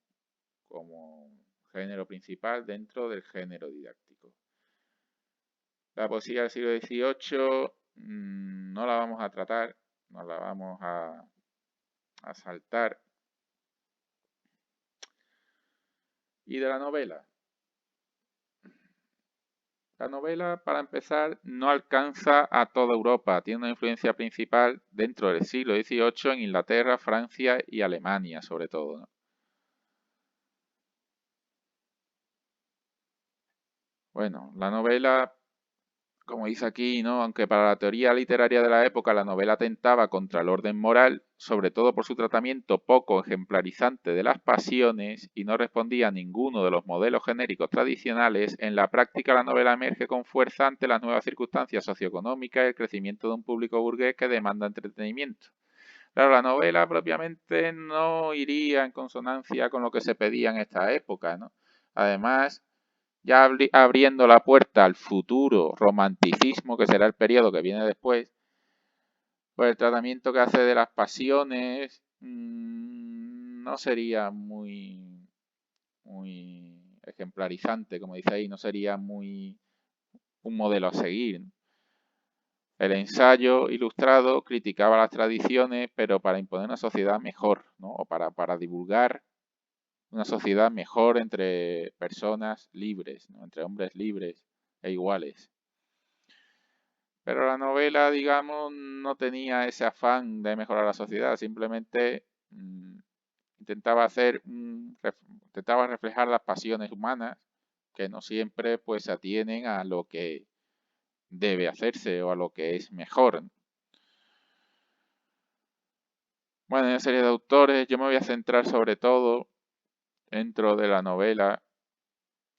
género principal dentro del género didáctico. La poesía del siglo XVIII no la vamos a tratar, no la vamos a saltar. ¿Y de la novela? La novela, para empezar, no alcanza a toda Europa, tiene una influencia principal dentro del siglo XVIII en Inglaterra, Francia y Alemania, sobre todo, ¿no? Bueno, la novela, como dice aquí, ¿no? Aunque para la teoría literaria de la época la novela atentaba contra el orden moral, sobre todo por su tratamiento poco ejemplarizante de las pasiones y no respondía a ninguno de los modelos genéricos tradicionales, en la práctica la novela emerge con fuerza ante las nuevas circunstancias socioeconómicas y el crecimiento de un público burgués que demanda entretenimiento. Claro, la novela propiamente no iría en consonancia con lo que se pedía en esta época, ¿no? Además, ya abriendo la puerta al futuro romanticismo, que será el periodo que viene después, pues el tratamiento que hace de las pasiones no sería muy ejemplarizante, como dice ahí, no sería muy un modelo a seguir. El ensayo ilustrado criticaba las tradiciones, pero para imponer una sociedad mejor, ¿no? O para divulgar una sociedad mejor entre personas libres, ¿no? Entre hombres libres e iguales. Pero la novela, digamos, no tenía ese afán de mejorar la sociedad, simplemente intentaba reflejar las pasiones humanas que no siempre pues se atienen a lo que debe hacerse o a lo que es mejor. Bueno, en una serie de autores yo me voy a centrar sobre todo dentro de la novela,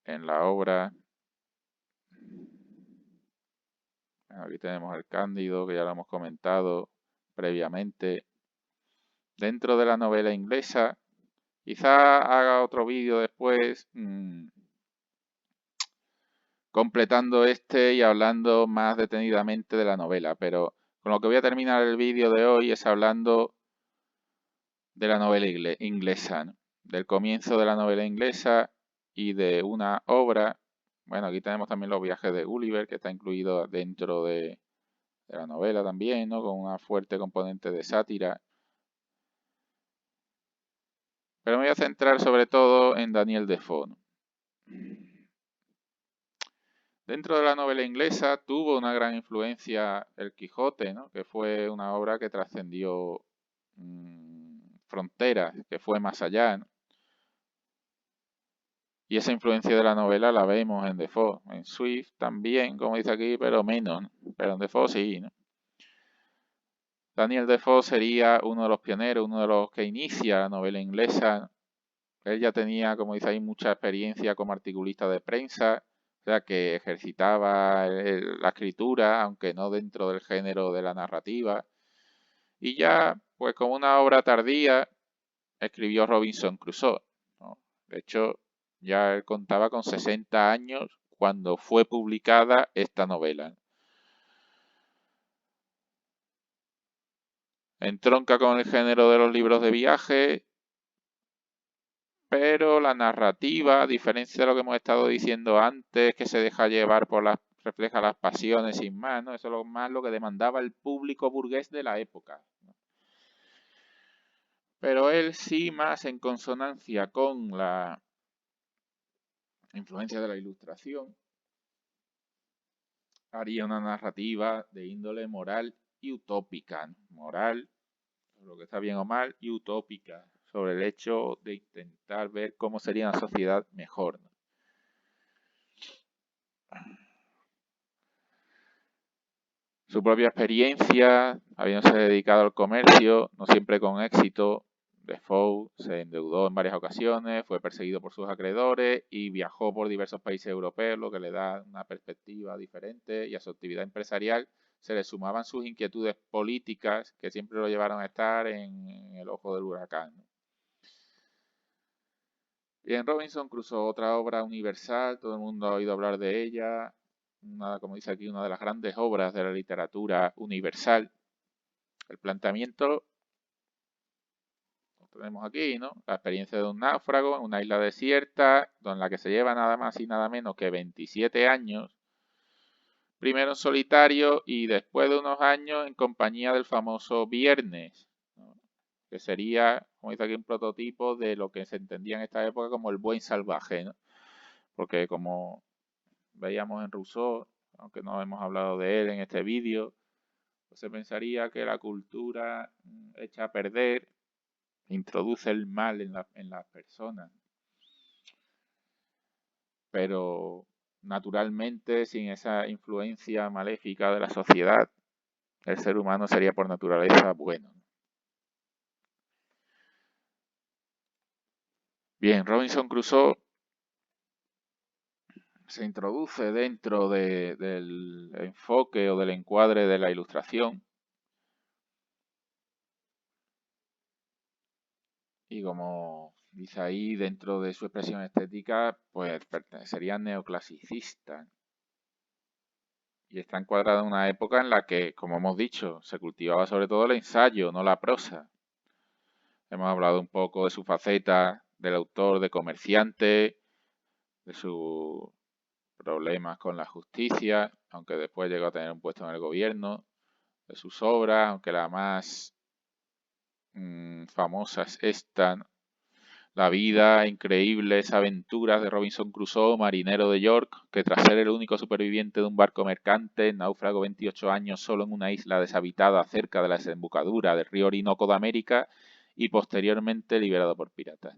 en la obra. Aquí tenemos el Cándido, que ya lo hemos comentado previamente. Dentro de la novela inglesa, quizá haga otro vídeo después completando este y hablando más detenidamente de la novela, pero con lo que voy a terminar el vídeo de hoy es hablando de la novela inglesa, ¿no? Del comienzo de la novela inglesa y de una obra. Bueno, aquí tenemos también los viajes de Gulliver, que está incluido dentro de la novela también, ¿no? Con una fuerte componente de sátira. Pero me voy a centrar sobre todo en Daniel Defoe, ¿no? Dentro de la novela inglesa tuvo una gran influencia El Quijote, ¿no? Que fue una obra que trascendió fronteras, que fue más allá, ¿no? Y esa influencia de la novela la vemos en Defoe, en Swift también, como dice aquí, pero menos, ¿no? Pero en Defoe sí, ¿no? Daniel Defoe sería uno de los pioneros, uno de los que inicia la novela inglesa, ¿no? Él ya tenía, como dice ahí, mucha experiencia como articulista de prensa, o sea, que ejercitaba la escritura, aunque no dentro del género de la narrativa. Y ya, pues como una obra tardía, escribió Robinson Crusoe, ¿no? De hecho, ya él contaba con 60 años cuando fue publicada esta novela. Entronca con el género de los libros de viaje, pero la narrativa, a diferencia de lo que hemos estado diciendo antes, que se deja llevar por refleja las pasiones sin más, ¿no? Eso es más lo que demandaba el público burgués de la época, ¿no? Pero él sí más en consonancia con la influencia de la ilustración, haría una narrativa de índole moral y utópica, ¿no? Moral, lo que está bien o mal, y utópica, sobre el hecho de intentar ver cómo sería una sociedad mejor, ¿no? Su propia experiencia, habiéndose dedicado al comercio, no siempre con éxito, Defoe se endeudó en varias ocasiones, fue perseguido por sus acreedores y viajó por diversos países europeos, lo que le da una perspectiva diferente, y a su actividad empresarial se le sumaban sus inquietudes políticas que siempre lo llevaron a estar en el ojo del huracán. Y en Robinson Crusoe, otra obra universal, todo el mundo ha oído hablar de ella, como dice aquí, una de las grandes obras de la literatura universal. El planteamiento lo tenemos aquí, ¿no? La experiencia de un náufrago en una isla desierta, en la que se lleva nada más y nada menos que 27 años, primero en solitario y después de unos años en compañía del famoso Viernes, ¿no? Que sería, como dice aquí, un prototipo de lo que se entendía en esta época como el buen salvaje, ¿no? Porque como veíamos en Rousseau, aunque no hemos hablado de él en este vídeo, pues se pensaría que la cultura echa a perder introduce el mal en las personas. Pero naturalmente, sin esa influencia maléfica de la sociedad, el ser humano sería por naturaleza bueno. Bien, Robinson Crusoe se introduce dentro del enfoque o del encuadre de la ilustración. Y como dice ahí, dentro de su expresión estética, pues sería neoclasicista. Y está encuadrada en una época en la que, como hemos dicho, se cultivaba sobre todo el ensayo, no la prosa. Hemos hablado un poco de su faceta del autor de comerciante, de sus problemas con la justicia, aunque después llegó a tener un puesto en el gobierno, de sus obras, aunque la más famosa es esta, ¿no? La vida, increíbles aventuras de Robinson Crusoe, marinero de York, que tras ser el único superviviente de un barco mercante, náufrago 28 años solo en una isla deshabitada cerca de la desembocadura del río Orinoco de América y posteriormente liberado por piratas.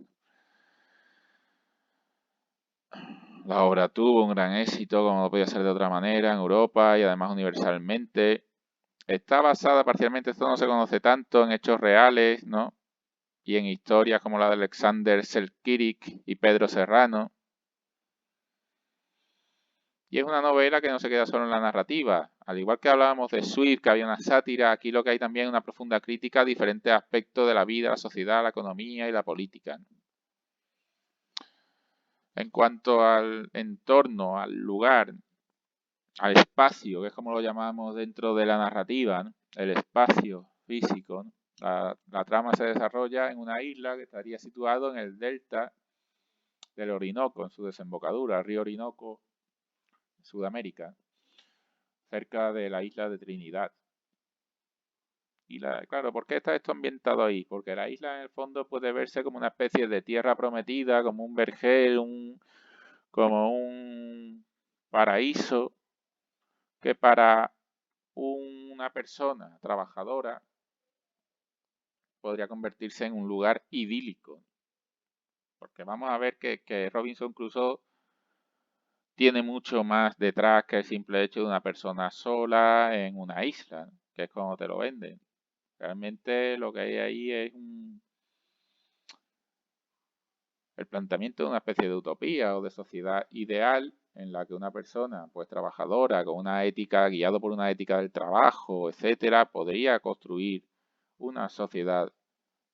La obra tuvo un gran éxito, como no podía ser de otra manera, en Europa y además universalmente. Está basada parcialmente, esto no se conoce tanto, en hechos reales, ¿no? Y en historias como la de Alexander Selkirk y Pedro Serrano. Y es una novela que no se queda solo en la narrativa. Al igual que hablábamos de Swift, que había una sátira, aquí lo que hay también es una profunda crítica a diferentes aspectos de la vida, la sociedad, la economía y la política. En cuanto al entorno, al lugar, al espacio, que es como lo llamamos dentro de la narrativa, ¿no? El espacio físico, ¿no? La trama se desarrolla en una isla que estaría situado en el delta del Orinoco, en su desembocadura, el río Orinoco, Sudamérica, cerca de la isla de Trinidad. Y claro, ¿por qué está esto ambientado ahí? Porque la isla en el fondo puede verse como una especie de tierra prometida, como un vergel, como un paraíso, que para una persona trabajadora podría convertirse en un lugar idílico. Porque vamos a ver que Robinson Crusoe tiene mucho más detrás que el simple hecho de una persona sola en una isla, ¿no? Que es como te lo venden. Realmente lo que hay ahí es el planteamiento de una especie de utopía o de sociedad ideal en la que una persona, pues trabajadora, con una ética, guiado por una ética del trabajo, etcétera, podría construir una sociedad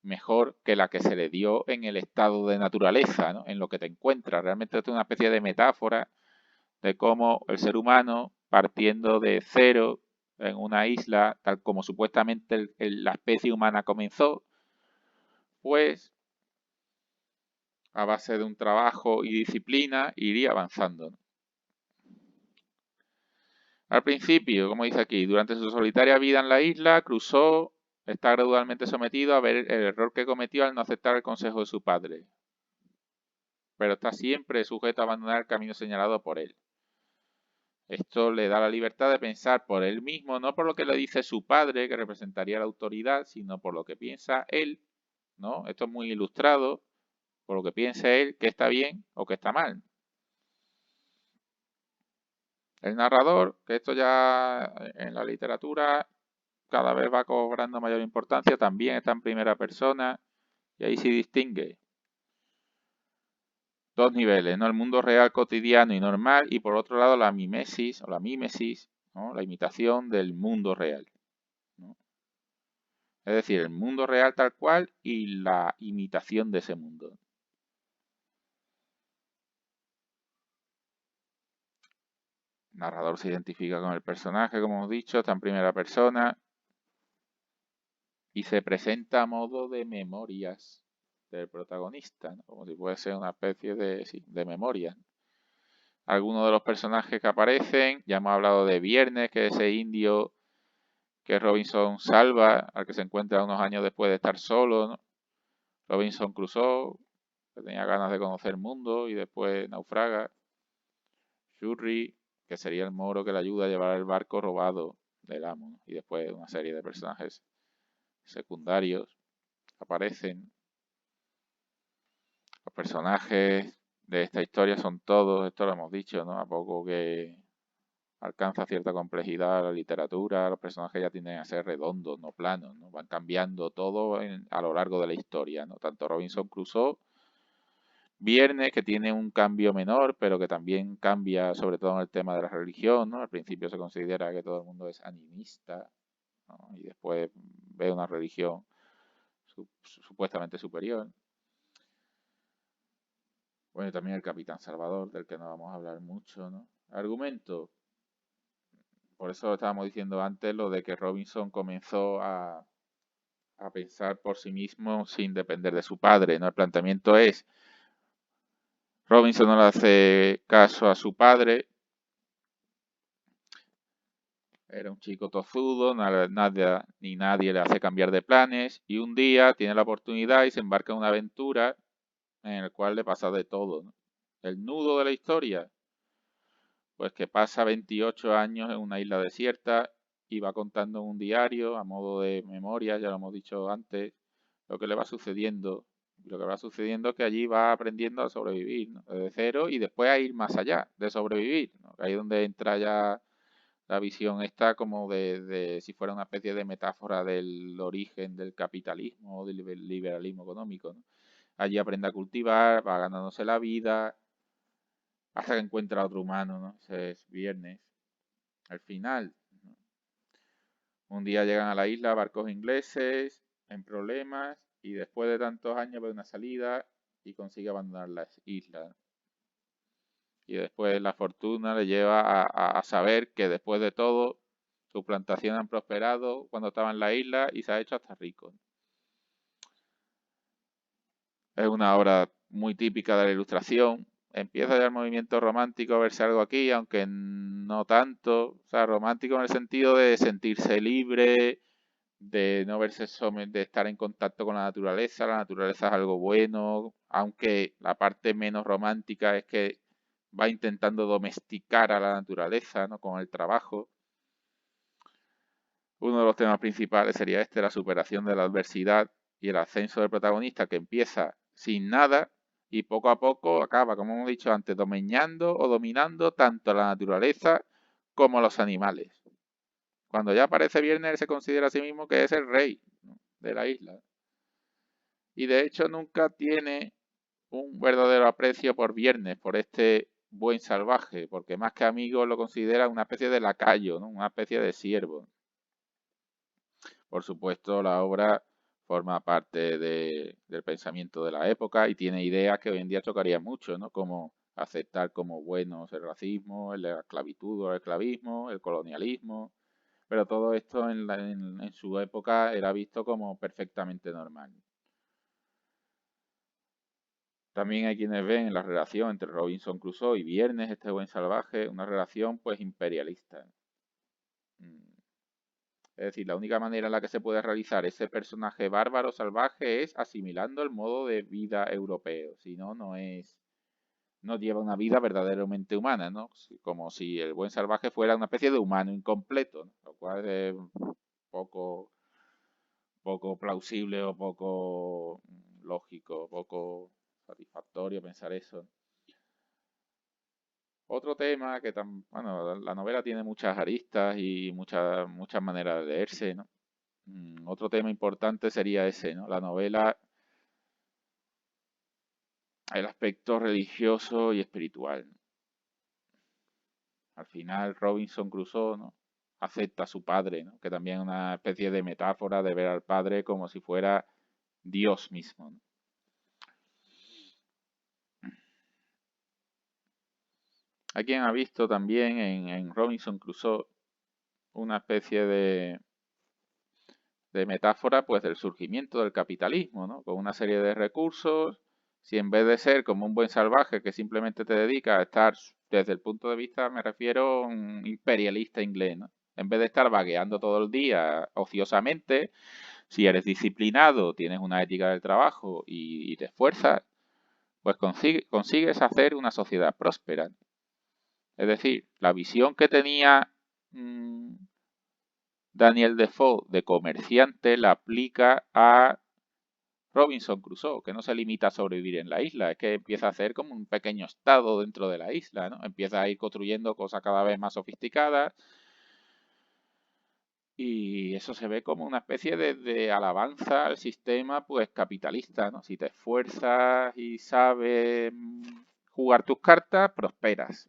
mejor que la que se le dio en el estado de naturaleza, ¿no? En lo que te encuentras. Realmente es una especie de metáfora de cómo el ser humano, partiendo de cero en una isla, tal como supuestamente la especie humana comenzó, pues a base de un trabajo y disciplina iría avanzando. Al principio, como dice aquí, durante su solitaria vida en la isla, Crusoe está gradualmente sometido a ver el error que cometió al no aceptar el consejo de su padre, pero está siempre sujeto a abandonar el camino señalado por él. Esto le da la libertad de pensar por él mismo, no por lo que le dice su padre, que representaría la autoridad, sino por lo que piensa él, ¿no? Esto es muy ilustrado, por lo que piensa él que está bien o que está mal. El narrador, que esto ya en la literatura cada vez va cobrando mayor importancia, también está en primera persona y ahí sí distingue dos niveles, ¿no? El mundo real cotidiano y normal y por otro lado la mimesis o la mímesis, ¿no? La imitación del mundo real, ¿no? Es decir, el mundo real tal cual y la imitación de ese mundo. El narrador se identifica con el personaje, como hemos dicho, está en primera persona y se presenta a modo de memorias del protagonista, ¿no? Como si fuese una especie de memoria. Algunos de los personajes que aparecen, ya hemos hablado de Viernes, que es ese indio que Robinson salva, al que se encuentra unos años después de estar solo, ¿no? Robinson Crusoe, que tenía ganas de conocer el mundo y después naufraga. Shurry, que sería el moro que le ayuda a llevar el barco robado del amo, ¿no? Y después una serie de personajes secundarios aparecen. Los personajes de esta historia son todos, esto lo hemos dicho, ¿no? A poco que alcanza cierta complejidad la literatura, los personajes ya tienden a ser redondos, no planos, ¿no? Van cambiando todo a lo largo de la historia, ¿no? Tanto Robinson Crusoe, Viernes, que tiene un cambio menor, pero que también cambia sobre todo en el tema de la religión, ¿no? Al principio se considera que todo el mundo es animista, ¿no? Y después ve una religión supuestamente superior. Bueno, también el Capitán Salvador, del que no vamos a hablar mucho, ¿no? Argumento. Por eso estábamos diciendo antes lo de que Robinson comenzó a pensar por sí mismo sin depender de su padre, ¿no? El planteamiento es, Robinson no le hace caso a su padre, era un chico tozudo, ni nadie le hace cambiar de planes y un día tiene la oportunidad y se embarca en una aventura en el cual le pasa de todo, ¿no? El nudo de la historia, pues que pasa 28 años en una isla desierta y va contando en un diario a modo de memoria, ya lo hemos dicho antes, lo que le va sucediendo. Lo que va sucediendo es que allí va aprendiendo a sobrevivir, ¿no? Desde cero y después a ir más allá de sobrevivir, ¿no? Ahí es donde entra ya la visión esta como de si fuera una especie de metáfora del origen del capitalismo o del liberalismo económico, ¿no? Allí aprende a cultivar, va ganándose la vida, hasta que encuentra a otro humano, ¿no? Ese es Viernes. Al final, ¿no? Un día llegan a la isla barcos ingleses en problemas y después de tantos años ve una salida y consigue abandonar la isla. Y después la fortuna le lleva a saber que después de todo sus plantaciones han prosperado cuando estaba en la isla y se ha hecho hasta rico. Es una obra muy típica de la Ilustración. Empieza ya el movimiento romántico a verse algo aquí, aunque no tanto. O sea, romántico en el sentido de sentirse libre, de no verse de estar en contacto con la naturaleza. La naturaleza es algo bueno, aunque la parte menos romántica es que va intentando domesticar a la naturaleza, ¿no? Con el trabajo. Uno de los temas principales sería este, la superación de la adversidad y el ascenso del protagonista, que empieza sin nada y poco a poco acaba, como hemos dicho antes, dominando o dominando tanto la naturaleza como los animales. Cuando ya aparece Viernes, él se considera a sí mismo que es el rey, ¿no? De la isla. Y de hecho nunca tiene un verdadero aprecio por Viernes, por este buen salvaje, porque más que amigo lo considera una especie de lacayo, ¿no? Una especie de siervo. Por supuesto, la obra forma parte del pensamiento de la época y tiene ideas que hoy en día chocarían mucho, ¿no? Como aceptar como buenos el racismo, la esclavitud o el esclavismo, el colonialismo, pero todo esto en su época era visto como perfectamente normal. También hay quienes ven la relación entre Robinson Crusoe y Viernes, este buen salvaje, una relación pues imperialista. Mm, Es decir, la única manera en la que se puede realizar ese personaje bárbaro salvaje es asimilando el modo de vida europeo. Si no, no lleva una vida verdaderamente humana, ¿no? Como si el buen salvaje fuera una especie de humano incompleto, ¿no? Lo cual es poco, poco plausible o poco lógico, poco satisfactorio pensar eso. Otro tema que bueno, la novela tiene muchas aristas y muchas maneras de leerse, ¿no? Otro tema importante sería ese, ¿no? La novela, el aspecto religioso y espiritual, ¿no? Al final Robinson Crusoe, ¿no? Acepta a su padre, ¿no? Que también es una especie de metáfora de ver al padre como si fuera Dios mismo, ¿no? Hay quien ha visto también en Robinson Crusoe una especie de metáfora pues del surgimiento del capitalismo, ¿no? Con una serie de recursos, si en vez de ser como un buen salvaje que simplemente te dedica a estar, desde el punto de vista, me refiero, un imperialista inglés, ¿no? En vez de estar vagueando todo el día ociosamente, si eres disciplinado, tienes una ética del trabajo y te esfuerzas, pues consigues hacer una sociedad próspera. Es decir, la visión que tenía Daniel Defoe de comerciante la aplica a Robinson Crusoe, que no se limita a sobrevivir en la isla, es que empieza a hacer como un pequeño estado dentro de la isla, ¿no? Empieza a ir construyendo cosas cada vez más sofisticadas y eso se ve como una especie de alabanza al sistema pues capitalista, ¿no? Si te esfuerzas y sabes jugar tus cartas, prosperas.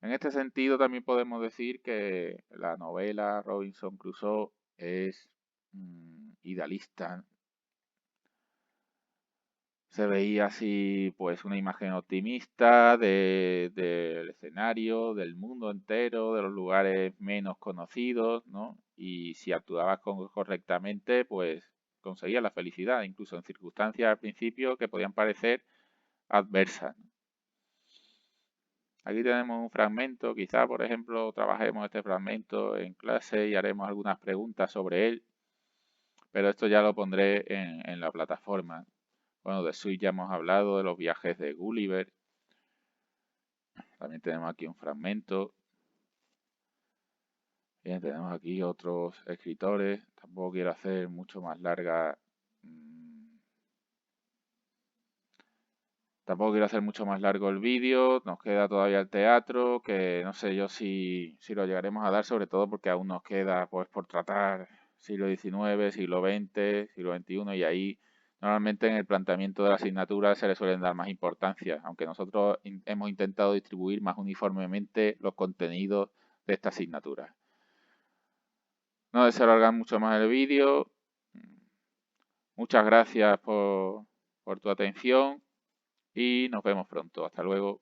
En este sentido también podemos decir que la novela Robinson Crusoe es idealista. Se veía así pues una imagen optimista del escenario, del mundo entero, de los lugares menos conocidos, ¿no? Y si actuabas correctamente, pues conseguías la felicidad, incluso en circunstancias al principio que podían parecer adversas. Aquí tenemos un fragmento, quizá por ejemplo trabajemos este fragmento en clase y haremos algunas preguntas sobre él pero esto ya lo pondré en la plataforma. Bueno, de Switch ya hemos hablado, de los viajes de Gulliver. También tenemos aquí un fragmento. Bien, tenemos aquí otros escritores. Tampoco quiero hacer mucho más larga. Tampoco quiero hacer mucho más largo el vídeo. Nos queda todavía el teatro, que no sé yo si lo llegaremos a dar, sobre todo porque aún nos queda pues por tratar siglo XIX, siglo XX, siglo XXI, y ahí normalmente en el planteamiento de la asignatura se le suelen dar más importancia, aunque nosotros hemos intentado distribuir más uniformemente los contenidos de esta asignatura. No deseo alargar mucho más el vídeo. Muchas gracias por tu atención y nos vemos pronto. Hasta luego.